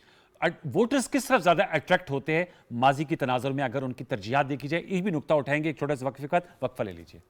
वोटर्स किस तरफ ज्यादा अट्रैक्ट होते हैं माजी की तनाजुर में, अगर उनकी तरजीहात देखी जाए? ये भी नुकता उठाएंगे एक छोटे से वक्फे के बाद। वक्फा ले लीजिए।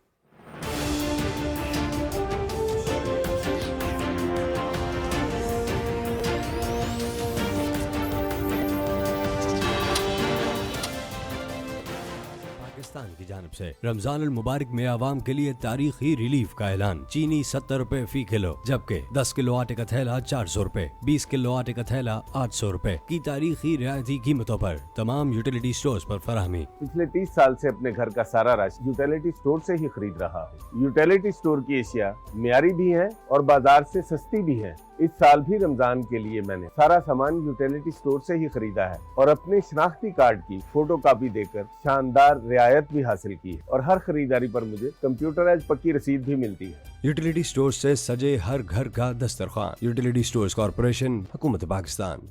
पाकिस्तान की जानिब से रमजान अल मुबारक में आवाम के लिए तारीखी रिलीफ का ऐलान। चीनी 70 रुपए फी किलो, जबकि 10 किलो आटे का थैला 400 रुपए, 20 किलो आटे का थैला 800 रुपए की तारीखी रियायती कीमतों पर तमाम यूटिलिटी स्टोर्स पर फराहमी। पिछले 30 साल से अपने घर का सारा राशन यूटिलिटी स्टोर से ही खरीद रहा हूँ। यूटिलिटी स्टोर की एशिया मियारी भी है और बाजार से सस्ती भी है, इस साल भी रमजान के लिए मैंने सारा सामान यूटिलिटी स्टोर से ही खरीदा है और अपने शनाख्ती कार्ड की फोटो कॉपी देकर शानदार रियायत भी हासिल की है और हर खरीदारी पर मुझे कंप्यूटराइज्ड पक्की रसीद भी मिलती है। यूटिलिटी स्टोर से सजे हर घर का दस्तरखान। यूटिलिटी स्टोर्स कॉर्पोरेशन, हुकूमत Pakistan.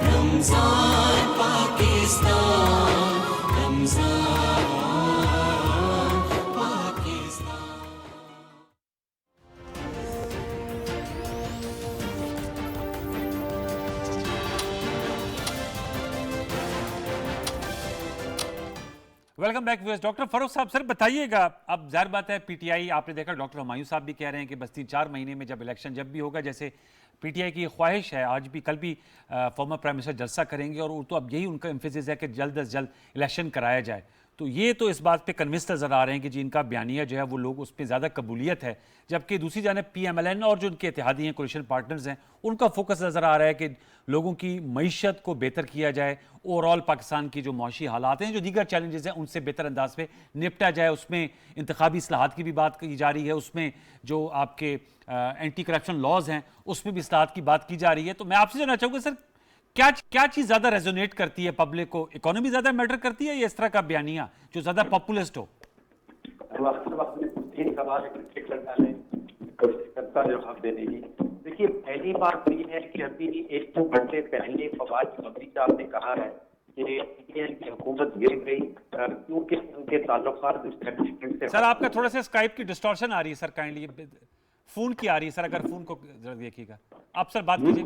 Ramzan Pakistan, Ramzan Pakistan. Welcome back viewers. Doctor Farooq साहब, सर बताइएगा, अब जाहिर बात है पीटीआई, आपने देखा डॉक्टर हुमायूं साहब भी कह रहे हैं कि बस 3-4 महीने में जब इलेक्शन जब भी होगा, जैसे पीटीआई की ख्वाहिश है, आज भी कल भी फॉर्मर प्राइम मिनिस्टर जलसा करेंगे और तो अब यही उनका एम्फेसिस है कि जल्द से जल्द इलेक्शन कराया जाए। तो ये तो इस बात पे कन्विंस नज़र आ रहे हैं कि जी इनका बयानिया जो है वो लोग उस पर ज़्यादा कबूलियत है, जबकि दूसरी जानिब PMLN और जो उनके इत्तेहादी हैं, कोलिशन पार्टनर्स हैं, उनका फोकस नज़र आ रहा है कि लोगों की मईशत को बेहतर किया जाए, ओवरऑल पाकिस्तान की जो मौशी हालात हैं, जो दीगर चैलेंजेस हैं, उनसे बेहतर अंदाज पे निपटा जाए। उसमें इंतखाबी इस्लाहात की भी बात की जा रही है, उसमें जो आपके एंटी करप्शन लॉज हैं उसमें भी इस्लाहात की बात की जा रही है। तो मैं आपसे जानना चाहूँगा सर, क्या चीज़ ज़्यादा रेजोनेट करती है पब्लिक को? इकोनॉमी ज़्यादा मैटर करती है या इस तरह का बयानिया जो ज़्यादा पॉपुलिस्ट हो? तीन सवाल इकट्ठे कर डालें, कोशिश करता जवाब देने की। देखिए, पहली बात तो ये है कि अभी 1-2 घंटे पहले फवाद चौधरी साहब ने कहा है कि पीटीआई की हुकूमत गिर गई क्योंकि उनके ताल्लुकात एस्टेब्लिशमेंट से। सर आपका थोड़ा सा स्काइप की डिस्टॉर्शन आ रही है सर, काइंडली फोन की आ रही है सर, अगर फोन को जरा देखिएगा आप सर, बात कीजिए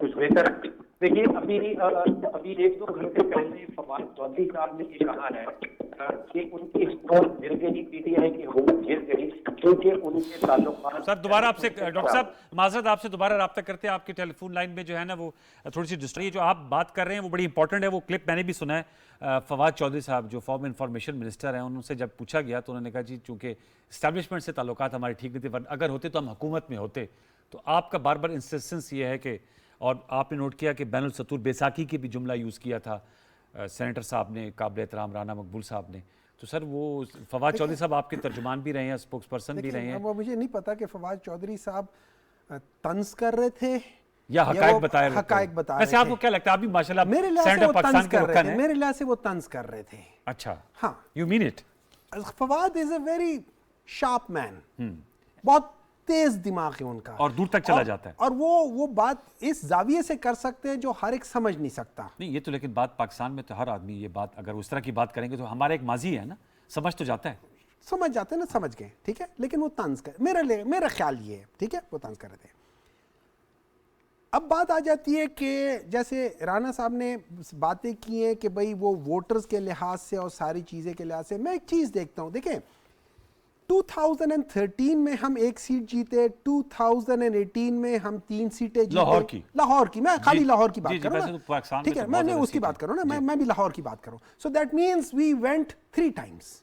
कुछ बेहतर। देखिए, अभी 1-2 घंटे पहले फवाद चौधरी साहब ने ये कहा है कि उनकी हुकूमत गिर गई, पीटीआई की हुकूमत गिर गई क्योंकि उनके ताल्लुकात। सर दोबारा आपसे डॉक्टर साहब माजरत, आपसे दोबारा रब्ता करते हैं, आपकी टेलीफोन लाइन में जो है ना वो थोड़ी सी डिस्टर्ब, जो आप बात कर रहे हैं वो बड़ी इंपॉर्टेंट है। वो क्लिप मैंने भी सुना है। फवाद चौधरी साहब जो फॉर्मर इंफॉर्मेशन मिनिस्टर हैं, उनसे जब पूछा गया तो उन्होंने कहा जी चूँकि इस्टेब्लिशमेंट से ताल्लुकात हमारे ठीक नहीं थे, वरना अगर होते तो हम हुकूमत में होते। तो आपका बार बार इंसिस्टेंस ये है कि, और आपने नोट किया कि बैनुल सतूर बैसाखी की भी जुमला यूज़ किया था सेनेटर साहब ने, काबिल एहतराम राना मकबूल साहब ने। तो सर वो फवाद चौधरी साहब आपके तर्जुमान भी रहे हैं, स्पोक्स पर्सन भी रहे हैं। वो मुझे नहीं पता कि फवाद चौधरी साहब तंज कर रहे थे या हकायक बता रहे थे। हकायक बता रहे थे। वैसे आपको क्या लगता है? अभी माशाल्लाह मेरे लिहाज से वो तंज कर रहे थे, मेरे लिहाज से वो तंज कर रहे थे। अच्छा, हाँ, you mean it? Fawad is a very sharp man, बहुत तेज दिमाग है उनका और दूर तक चला जाता है, और वो बात इस जाविये से कर सकते हैं जो हर एक समझ नहीं सकता। नहीं, ये तो लेकिन बात पाकिस्तान में तो हर आदमी ये बात अगर उस तरह की बात करेंगे तो हमारा एक माजी है ना, समझ तो जाता है। समझ जाते हैं ना, समझ गए, ठीक है, लेकिन वो तंज कर, मेरा ख्याल ये है, ठीक है, वो तंज कर रहे थे। अब बात आ जाती है कि जैसे राना साहब ने बातें की हैं कि भाई वो वोटर्स के लिहाज से और सारी चीज़ें के लिहाज से, मैं एक चीज़ देखता हूँ, देखें 2013 में हम 1 सीट जीते, 2018 में हम 3 सीटें जीते। लाहौर की मैं खाली लाहौर की बात कर रहा हूँ, ठीक है, मैं नहीं उसकी बात करूँ ना, मैं भी लाहौर की बात करूँ। So that means we went 3 times,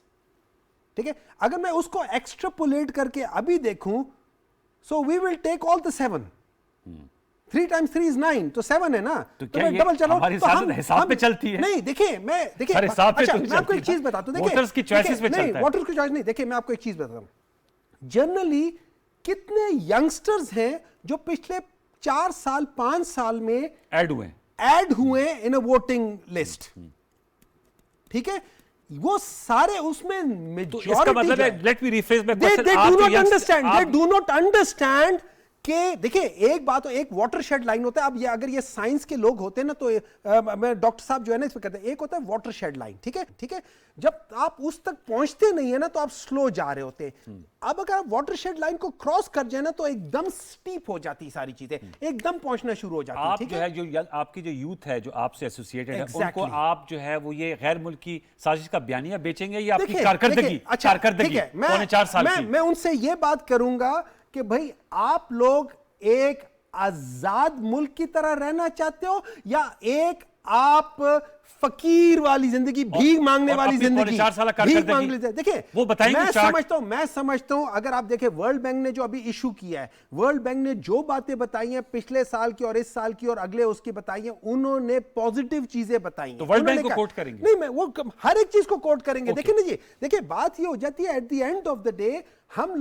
ठीक है। अगर मैं उसको एक्स्ट्रापोलेट करके अभी देखूं, so we will take all the 7। 3 times 3 is 9, तो 7 है ना, तो मैं डबल चलो, तो हम हिसाब पे चलती है। नहीं, देखिए मैं अच्छा, मैं आपको एक चीज बताता हूं, देखिए वोटर्स की चॉइसेस पे चलता है। वोटर्स की चॉइस नहीं, देखिए मैं आपको एक चीज बताता हूं, जनरली कितने यंगस्टर्स हैं जो पिछले 4 साल 5 साल में ऐड हुए इन अ वोटिंग लिस्ट, ठीक है, वो सारे उसमें मेजॉरिटी, इसका मतलब है, let me rephrase my question, they do not understand कि देखिए एक बात, तो एक वाटरशेड लाइन होता है। अब ये अगर ये साइंस के लोग होते हैं ना, तो मैं डॉक्टर साहब जो है ना इस पे कहते हैं, एक होता है वाटरशेड लाइन, ठीक है, ठीक है, जब आप उस तक पहुंचते नहीं है ना तो आप स्लो जा रहे होते हैं। अब अगर आप वाटरशेड लाइन को क्रॉस कर जाए ना तो एकदम स्टीप हो जाती है, सारी चीजें एकदम पहुंचना शुरू हो जाती है। आप जो है, जो आपकी जो यूथ है जो आपसे एसोसिएटेड है, उनको आप जो है वो ये गैर मुल्की साजिश का बयानिया बेचेंगे या आपकी कारकर्दगी? अच्छा, ठीक है, मैं उनसे ये बात करूंगा कि भाई आप लोग एक आजाद मुल्क की तरह रहना चाहते हो या एक आप फकीर वाली जिंदगी, भीख मांगने और वाली अपनी जिंदगी, 4 साल भीख कारकर्दगी, मांगने देखिए वो बताएंगे मैं समझता हूं अगर आप देखें वर्ल्ड बैंक ने जो अभी इशू किया है, वर्ल्ड बैंक ने जो बातें बताई हैं पिछले साल की और इस साल की और अगले उसकी बताई हैं, उन्होंने पॉजिटिव चीजें बताई हैं। तो वर्ल्ड बैंक उन्होंने को कहा- कोट करेंगे? नहीं, मैं वो हर एक चीज को कोट करेंगे। Okay. देखिए ना जी, देखिए बात ये हो जाती है at the end of the day, हम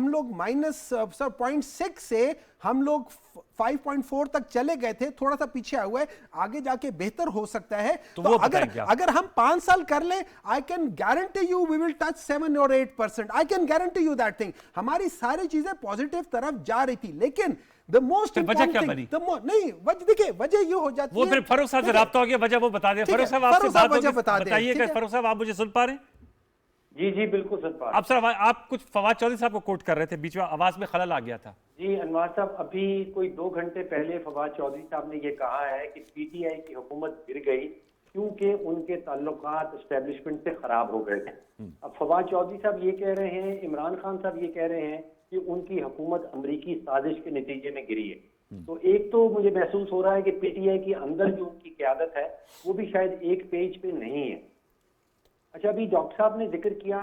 लोग माइनस 0.6 से हम लोग 5.4 तक चले गए थे, थोड़ा सा पीछे आया हुआ है, आगे जाके बेहतर हो सकता है। तो तो वो अगर बताएंगे आप। अगर हम 5 साल कर ले, I can guarantee you we will touch 7 और 8%। I can guarantee you that thing. हमारी सारी चीजें पॉजिटिव तरफ जा रही थी, लेकिन द मोस्ट फिर वजह क्या बनी? नहीं वजह, देखिए वजह ये हो जाती वो है, फिर फारूक साहब से देखिए, रब्ता हो गया, वजह वो बता दें। ठीक है, फारूक साहब आपसे फारूक साहब बात वजह होगी, बता दें, बताइएगा। ठीक है। फारूक साहब आप मुझे सुन पा रहे हैं? जी जी बिल्कुल सर बात। आप सर आप कुछ फवाद चौधरी साहब को कोट कर रहे थे, बीच में आवाज में खलल आ गया था। जी अनवर साहब, अभी कोई 2 घंटे पहले फवाद चौधरी साहब ने ये कहा है कि पीटीआई की हुकूमत गिर गई क्योंकि उनके ताल्लुकात एस्टेब्लिशमेंट से खराब हो गए थे। अब फवाद चौधरी साहब ये कह रहे हैं, इमरान खान साहब ये कह रहे हैं कि उनकी हुकूमत अमरीकी साजिश के नतीजे में गिरी है। तो एक तो मुझे महसूस हो रहा है कि पीटीआई के अंदर जो उनकी क्यादत है वो भी शायद एक पेज पे नहीं है। अच्छा, अभी डॉक्टर साहब ने जिक्र किया,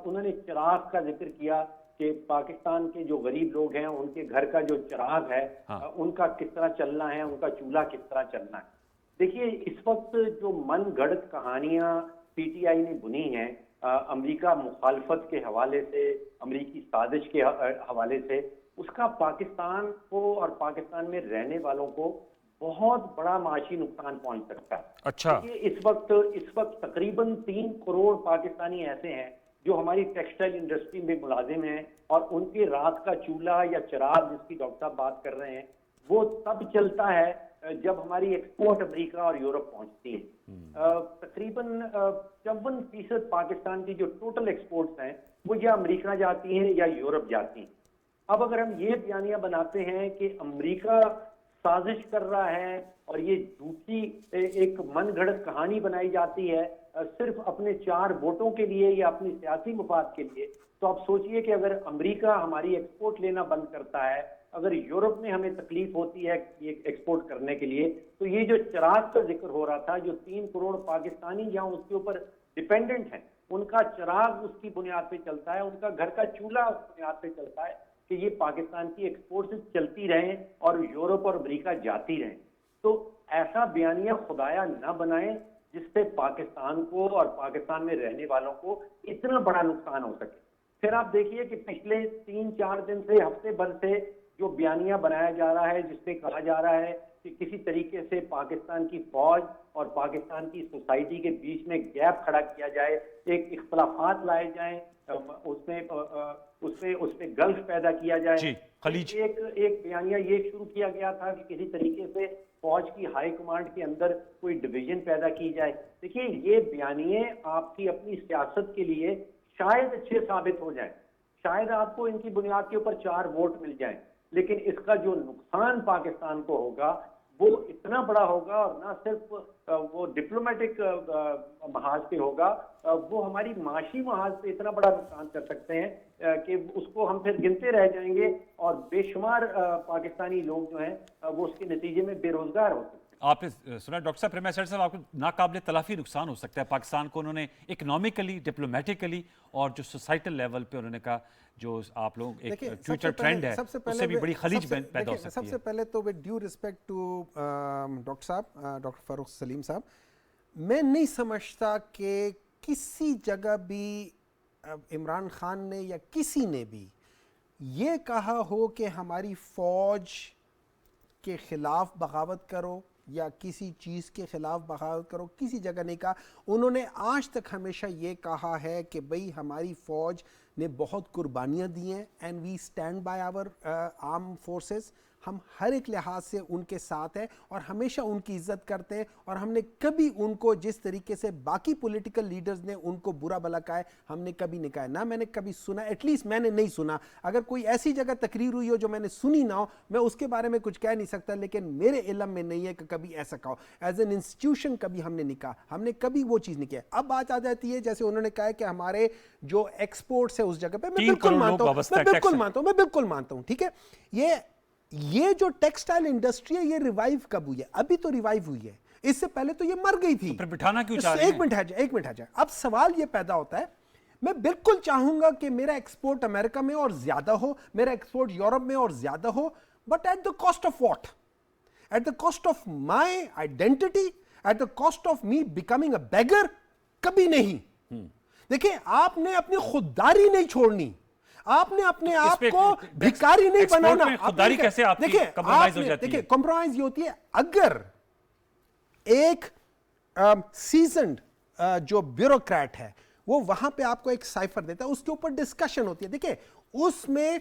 उन्होंने चिराग का जिक्र किया कि पाकिस्तान के जो गरीब लोग हैं उनके घर का जो चिराग है, उनका किस तरह चलना है, उनका चूल्हा किस तरह चलना है। देखिए इस वक्त जो मन गढ़ंत कहानियां पीटीआई ने बुनी हैं अमेरिका मुखालफत के हवाले से, अमेरिकी साजिश के हवाले से, उसका पाकिस्तान को और पाकिस्तान में रहने वालों को बहुत बड़ा माशी नुकसान पहुंच सकता है। अच्छा, इस वक्त तकरीबन 3 करोड़ पाकिस्तानी ऐसे हैं जो हमारी टेक्सटाइल इंडस्ट्री में मुलाजिम हैं और उनके रात का चूल्हा या चिराग जिसकी डॉक्टर साहब बात कर रहे हैं वो तब चलता है जब हमारी एक्सपोर्ट अमेरिका और यूरोप पहुंचती है। तकरीबन 54% पाकिस्तान की जो टोटल एक्सपोर्ट्स हैं वो या अमेरिका जाती हैं या यूरोप जाती हैं। अब अगर हम ये बयानियां बनाते हैं कि अमेरिका साजिश कर रहा है और ये झूठी एक मनगढ़ंत कहानी बनाई जाती है सिर्फ अपने 4 वोटों के लिए या अपनी सियासी मुफाद के लिए, तो आप सोचिए कि अगर अमेरिका हमारी एक्सपोर्ट लेना बंद करता है, अगर यूरोप में हमें तकलीफ होती है ये एक्सपोर्ट करने के लिए, तो ये जो चिराग का जिक्र हो रहा था, जो 3 करोड़ पाकिस्तानी जहां उसके ऊपर डिपेंडेंट हैं, उनका चिराग उसकी बुनियाद पे चलता है, उनका घर का चूल्हा उस बुनियाद पे चलता है कि ये पाकिस्तान की एक्सपोर्ट से चलती रहें और यूरोप और अमेरिका जाती रहें। तो ऐसा बयानिया खुदाया ना बनाएं जिससे पाकिस्तान को और पाकिस्तान में रहने वालों को इतना बड़ा नुकसान हो सके। फिर आप देखिए कि पिछले 3-4 दिन से, हफ्ते भर से जो बयानिया बनाया जा रहा है जिसमें कहा जा रहा है कि किसी तरीके से पाकिस्तान की फौज और पाकिस्तान की सोसाइटी के बीच में गैप खड़ा किया जाए, एक इख्तलाफात लाए जाएं, उसमें गल्फ पैदा किया जाए। खलीज। एक बयानिया ये शुरू किया गया था कि किसी तरीके से फौज की हाई कमांड के अंदर कोई डिवीजन पैदा की जाए। देखिए ये बयानिए आपकी अपनी सियासत के लिए शायद अच्छे साबित हो जाए, शायद आपको इनकी बुनियाद के ऊपर 4 वोट मिल जाएं, लेकिन इसका जो नुकसान पाकिस्तान को होगा वो इतना बड़ा होगा और ना सिर्फ वो डिप्लोमेटिक महाज पे होगा, वो हमारी माशी महाज पे इतना बड़ा नुकसान कर सकते हैं कि उसको हम फिर गिनते रह जाएंगे और बेशुमार पाकिस्तानी लोग जो हैं वो उसके नतीजे में बेरोजगार हो सकते हैं। आपने सुना डॉक्टर साहब, प्रेम साहब, आपको नाकाबिले तलाफी नुकसान हो सकता है पाकिस्तान को। उन्होंने इकोनॉमिकली, डिप्लोमेटिकली और जो सोसाइटल लेवल पे उन्होंने कहा जो आप लोग एक फ्यूचर ट्रेंड है उससे भी बड़ी खलीज पैदा हो सकती है। सबसे पहले तो with due respect to doctor साहब, डॉक्टर फारूक सलीम साहब, मैं नहीं समझता कि किसी जगह भी इमरान खान ने या किसी ने भी ये कहा हो कि हमारी फौज के खिलाफ बगावत करो या किसी चीज़ के खिलाफ बगावत करो, किसी जगह नहीं कहा। उन्होंने आज तक हमेशा ये कहा है कि भाई हमारी फ़ौज ने बहुत कुर्बानियाँ दी हैं and we stand by our arm forces, हम हर एक लिहाज से उनके साथ हैं और हमेशा उनकी इज्जत करते हैं और हमने कभी उनको जिस तरीके से बाकी पॉलिटिकल लीडर्स ने उनको बुरा भला कहा है हमने कभी नहीं कहा, ना मैंने कभी सुना, एटलीस्ट मैंने नहीं सुना। अगर कोई ऐसी जगह तकरीर हुई हो जो मैंने सुनी ना हो, मैं उसके बारे में कुछ कह नहीं सकता, लेकिन मेरे इल्म में नहीं है कि कभी ऐसा कहो। एज एन इंस्टीट्यूशन कभी हमने नहीं कहा, हमने कभी वो चीज़ नहीं किया। अब बात आ जाती है जैसे उन्होंने कहा है कि हमारे जो एक्सपोर्ट्स है उस जगह पर, मैं बिल्कुल मानता हूँ, मैं बिल्कुल मानता हूँ, ठीक है। ये जो टेक्सटाइल इंडस्ट्री है ये रिवाइव कब हुई है? अभी तो रिवाइव हुई है। इससे पहले तो ये मर गई थी। फिर बिठाना क्यों चाह रहे एक हैं? मिनट है, एक मिनट है। अब सवाल ये पैदा होता है, मैं बिल्कुल चाहूंगा कि मेरा एक्सपोर्ट अमेरिका में और ज्यादा हो, मेरा एक्सपोर्ट यूरोप में और ज्यादा हो, but at the cost of what? At the cost of my identity, at the cost of me becoming a beggar? कभी नहीं। देखिए, आपने अपनी खुददारी नहीं छोड़नी, आपने अपने आप पे को भिखारी नहीं एक्सपोर्ट बनाना। में खुददारी कैसे आपकी देखिए, compromise हो आपने- जाती है? देखिए, कॉम्प्रोमाइज ये होती है अगर एक सीजन्ड जो ब्यूरोक्रेट है वो वहां पे आपको एक साइफर देता है, उसके ऊपर डिस्कशन होती है। देखिए, उसमें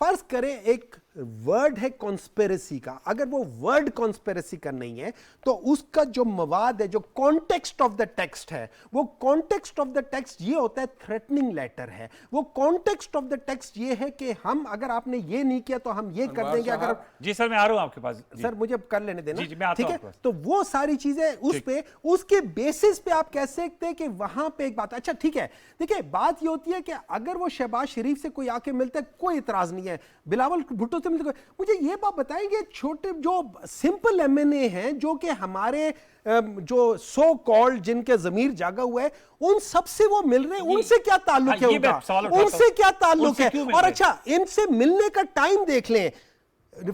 फर्ज करें एक वर्ड है कॉन्स्पिरेसी का, अगर वो वर्ड कॉन्स्पिरेसी का नहीं है तो उसका जो मवाद है, जो कॉन्टेक्स्ट ऑफ द टेक्स्ट है, वो कॉन्टेक्स्ट ऑफ द टेक्स्ट ये होता है थ्रेटनिंग लेटर है। वो कॉन्टेक्स्ट ऑफ द टेक्स्ट ये है कि हम, अगर आपने ये नहीं किया तो हम ये कर देंगे। अगर जी सर, मैं आ रहा हूं आपके पास जी। सर मुझे कर लेने देना, जी, जी, मैं आता ठीक हूं है? आपके पास। तो वो सारी चीजें उस पे, उसके बेसिस पे आप कह सकते हैं कि वहां पे एक बात, अच्छा ठीक है। देखिए, बात ये होती है कि अगर वो शहबाज शरीफ से कोई आके मिलता है, कोई इतराज नहीं है, बिलावल भुट्टो से मिलता है, मुझे ये बात बताएंगे, छोटे जो सिंपल एमएनए हैं जो कि हमारे जो सो कॉल्ड जिनके जमीर जागा हुआ है, उन सबसे वो मिल रहे हैं, उनसे क्या ताल्लुक है ये मैं उनका? सवाल उठाता उनसे हूं। क्या ताल्लुक उनसे है? क्यों मिल और रहे हैं? अच्छा, इनसे मिलने का टाइम देख लें,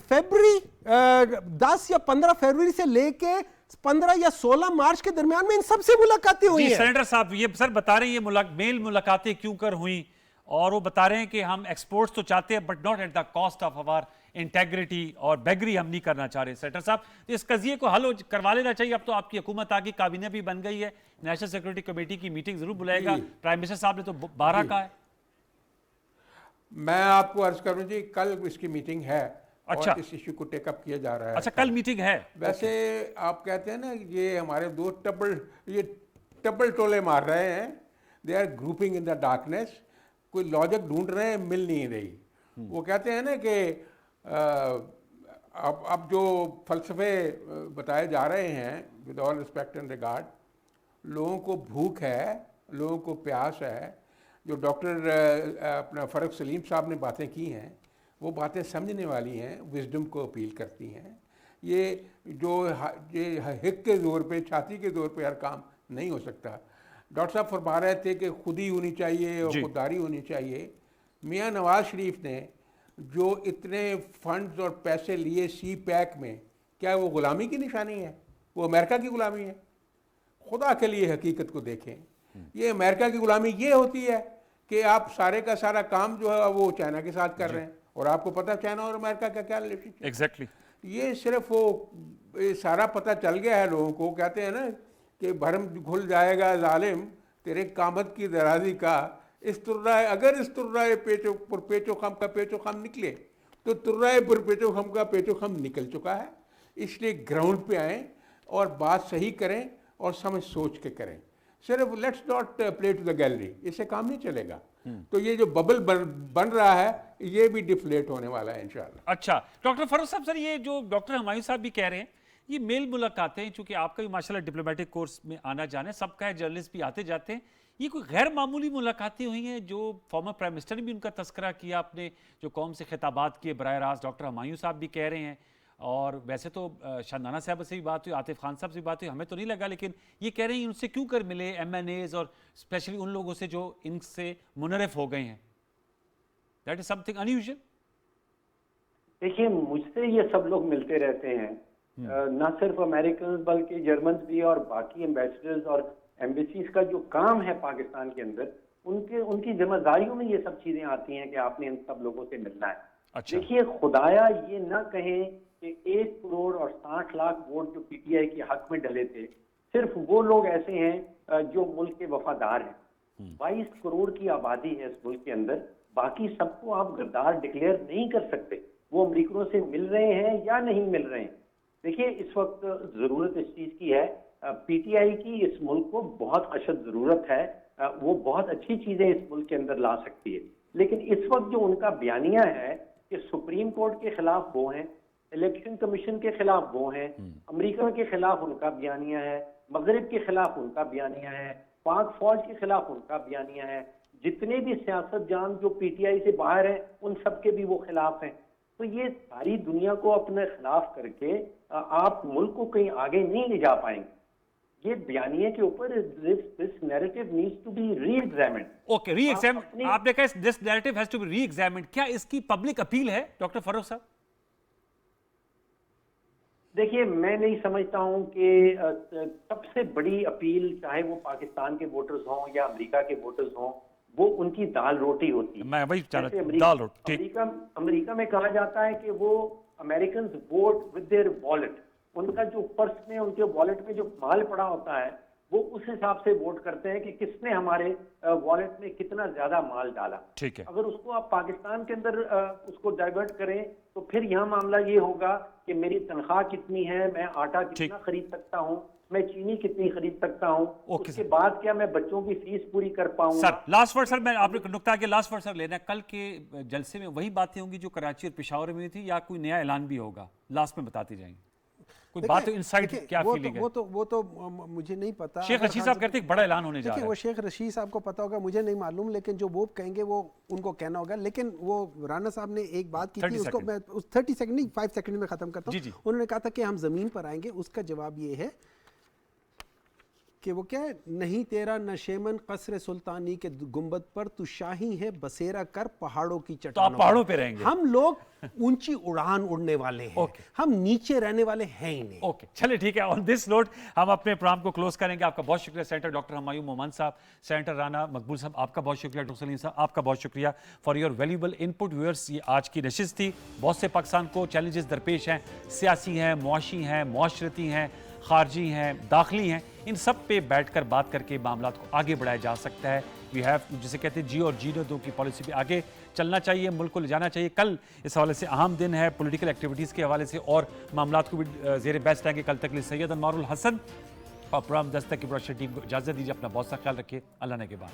फरवरी 10 या 15 फरवरी से लेके 15 या 16 मार्च के दरमियान में इन सबसे मुलाकातें हुई जी हैं। सेनेटर साहब, ये सर बता रहे हैं ये मेल मुलाकातें क्यों कर हुई, और वो बता रहे हैं कि हम एक्सपोर्ट्स तो चाहते हैं but not at the cost of our integrity, और बेगरी हम नहीं करना चाह रहे। सेनेटर साहब, तो इस कजिए को हल करवा लेना चाहिए। अब तो आपकी हुकूमत आ गई, काबीना भी बन गई है, नेशनल सिक्योरिटी कमेटी की मीटिंग जरूर बुलाएगा, प्राइम मिनिस्टर साहब ने तो 12 का है। मैं आपको अर्ज करूं जी, कल इसकी मीटिंग है। अच्छा। और इस इश्यू को टेकअप किया जा रहा है। अच्छा, कल मीटिंग है। वैसे आप कहते हैं ना, ये हमारे दो टबल टोले मार रहे हैं, they are grouping in the darkness, कोई लॉजिक ढूंढ रहे हैं, मिल नहीं रही। वो कहते हैं ना कि अब जो फलसफे बताए जा रहे हैं, with all respect and regard, लोगों को भूख है, लोगों को प्यास है। जो डॉक्टर अपना फ़ारूक सलीम साहब ने बातें की हैं, वो बातें समझने वाली हैं, विजडम को अपील करती हैं। ये हिक के ज़ोर पे, छाती के ज़ोर पे हर काम नहीं हो सकता। डॉक्टर साहब फरमा रहे थे कि खुदी होनी चाहिए और खुददारी होनी चाहिए। मियाँ नवाज शरीफ ने जो इतने फंड्स और पैसे लिए सी पैक में, क्या वो ग़ुलामी की निशानी है? वो अमेरिका की ग़ुलामी है? खुदा के लिए हकीकत को देखें। ये अमेरिका की ग़ुलामी ये होती है कि आप सारे का सारा काम जो है वो चाइना के साथ कर रहे हैं, और आपको पता है चाइना और अमेरिका का क्या रिलेशनशिप। एग्जैक्टली। ये सिर्फ वो सारा पता चल गया है लोगों को। कहते हैं ना कि भरम घुल जाएगा जालिम तेरे कामत की दराजी का, इस तुर्राए अगर इस तुर्राए पेचो खम का पेचो खम निकले तो तुर्राए पर पेचो खम का पेचो खम निकल चुका है। इसलिए ग्राउंड पे आएँ और बात सही करें और समझ सोच के करें। सिर्फ let's not play to the gallery, इससे काम नहीं चलेगा। तो ये जो बबल बन रहा है, ये भी डिफ्लेट होने वाला है इंशाल्लाह। अच्छा, डॉक्टर फरूख साहब, सर ये जो डॉक्टर हुमायूं साहब भी कह रहे हैं, ये मेल मुलाकातें, चूंकि आपका भी माशाल्लाह डिप्लोमेटिक कोर्स में आना जाना है, सबका है, जर्नलिस्ट भी आते जाते हैं, ये कोई गैर मामूली मुलाकातें हुई हैं? जो फॉर्मर प्राइम मिनिस्टर ने भी उनका तस्करा किया, आपने जो कौम से खिताबात किए बराह रास्त, डॉक्टर हुमायूं साहब भी कह रहे हैं, और वैसे तो शानदाना साहब से भी बात हुई, आतिफ खान साहब से भी बात हुई, हमें तो नहीं लगा, लेकिन ये कह रहे हैं उनसे क्यों कर मिले MNAs और स्पेशली उन लोगों से जो इनसे मुनरफ हो गए हैं। That is something unusual. देखिए, मुझसे ये सब लोग मिलते रहते हैं, ना सिर्फ अमेरिकन बल्कि जर्मन भी, और बाकी एम्बेसडर्स और एम्बेसीज का जो काम है पाकिस्तान के अंदर, उनकी जिम्मेदारियों में ये सब चीजें आती हैं कि आपने इन सब लोगों से मिलना है। अच्छा। देखिए, खुदाया ये ना कहें कि 1 करोड़ और 60 लाख वोट जो PTI के हक में डले थे, सिर्फ वो लोग ऐसे हैं जो मुल्क के वफादार हैं। 22 करोड़ की आबादी है इस मुल्क के अंदर, बाकी सबको आप गद्दार डिक्लेयर नहीं कर सकते। वो अमरीकनों से मिल रहे हैं या नहीं मिल रहे हैं। देखिए, इस वक्त जरूरत इस चीज की है, PTI की इस मुल्क को बहुत अशद जरूरत है। वो बहुत अच्छी चीजें इस मुल्क के अंदर ला सकती है, लेकिन इस वक्त जो उनका बयानिया है कि सुप्रीम कोर्ट के खिलाफ वो हैं, इलेक्शन कमीशन के खिलाफ वो हैं, अमेरिका के खिलाफ उनका बयानिया है, मगरिब के खिलाफ उनका बयानिया है, पाक फौज के खिलाफ उनका बयानिया है, जितने भी सियासतदान जो PTI से बाहर हैं उन सब के भी वो खिलाफ हैं। तो ये सारी दुनिया को अपने खिलाफ करके आप मुल्क को कहीं आगे नहीं ले जा पाएंगे। ये बयानिए के ऊपर this narrative needs to be re examined. Okay, re examine, आपने कहा this narrative has to be re examined, क्या इसकी पब्लिक अपील है डॉक्टर फरूख साहब? देखिए, मैं नहीं समझता हूं कि सबसे बड़ी अपील, चाहे वो पाकिस्तान के वोटर्स हों या अमेरिका के वोटर्स हों, वो उनकी दाल रोटी होती है। मैं वही चाह जैसे रहा, दाल रोटी, ठीक। अमेरिका में कहा जाता है कि वो American vote with their wallet, उनका जो पर्स में, उनके वॉलेट में जो माल पड़ा होता है, वो उस हिसाब से वोट करते हैं कि किसने हमारे वॉलेट में कितना ज्यादा माल डाला। ठीक है। अगर उसको आप पाकिस्तान के अंदर उसको डाइवर्ट करें तो फिर यहाँ मामला ये होगा कि मेरी तनख्वाह कितनी है, मैं आटा कितना खरीद सकता हूँ, मैं चीनी कितनी खरीद सकता हूँ, उसके बाद क्या मैं बच्चों की फीस पूरी कर पाऊंगा। सर लास्ट वर्ड, सर मैं आपने नुक्ता के लास्ट वर्ड सर लेना है, कल के जलसे में वही बातें होंगी जो कराची और पेशावर में थी, या कोई नया ऐलान भी होगा? लास्ट में बताते जाएंगे कोई बात, तो इनसाइड क्या फीलिंग है? वो तो मुझे नहीं पता। शेख रशीद साहब कहते हैं बड़ा ऐलान होने जा रहा है। वो शेख रशीद साहब को पता होगा, मुझे नहीं मालूम, लेकिन जो वो कहेंगे वो उनको कहना होगा। लेकिन वो राना साहब ने एक बात की थी, उसको मैं 30 सेकंड नहीं 5 सेकंड में खत्म करता हूँ। उन्होंने कहा था कि हम जमीन पर आएंगे, उसका जवाब ये है कि वो क्या है, नहीं तेरा नशेमन कसर सुल्तानी के गुंबद पर तू शाही है, बसेरा कर पहाड़ों की चट्टानों। तो आप पहाड़ों पे रहेंगे? हम लोग ऊंची उड़ान उड़ने वाले हैं, हम नीचे रहने वाले हैं ही नहीं। ओके, चलिए ठीक है। ऑन दिस नोट हम अपने प्रोग्राम को क्लोज करेंगे। आपका बहुत शुक्रिया सेनेटर डॉक्टर हुमायूं मोहम्मद साहब, सेनेटर राना मकबूल साहब आपका बहुत शुक्रिया, डॉक्टर सलीम साहब आपका बहुत शुक्रिया for your valuable input. Viewers, ये आज की नशिस्त थी। बहुत से पाकिस्तान को चैलेंजेस दरपेश हैं, सियासी हैं, मुआशी हैं, मुआशरती हैं, खारजी हैं, दाखिली हैं। इन सब पे बैठकर बात करके मामला को आगे बढ़ाया जा सकता है। वी हैव, जिसे कहते हैं जी और जीने दो की पॉलिसी पे आगे चलना चाहिए, मुल्क को ले जाना चाहिए। कल इस हवाले से अहम दिन है, पॉलिटिकल एक्टिविटीज़ के हवाले से और मामला को भी ज़ेर बहस लाएंगे। कल तक के लिए सैयद अनवारुल हसन और प्रोग्राम दस्तक की प्रोडक्शन टीम को इजाज़त दीजिए। अपना बहुत सा ख्याल रखिए। अल्लाह ने के बाद।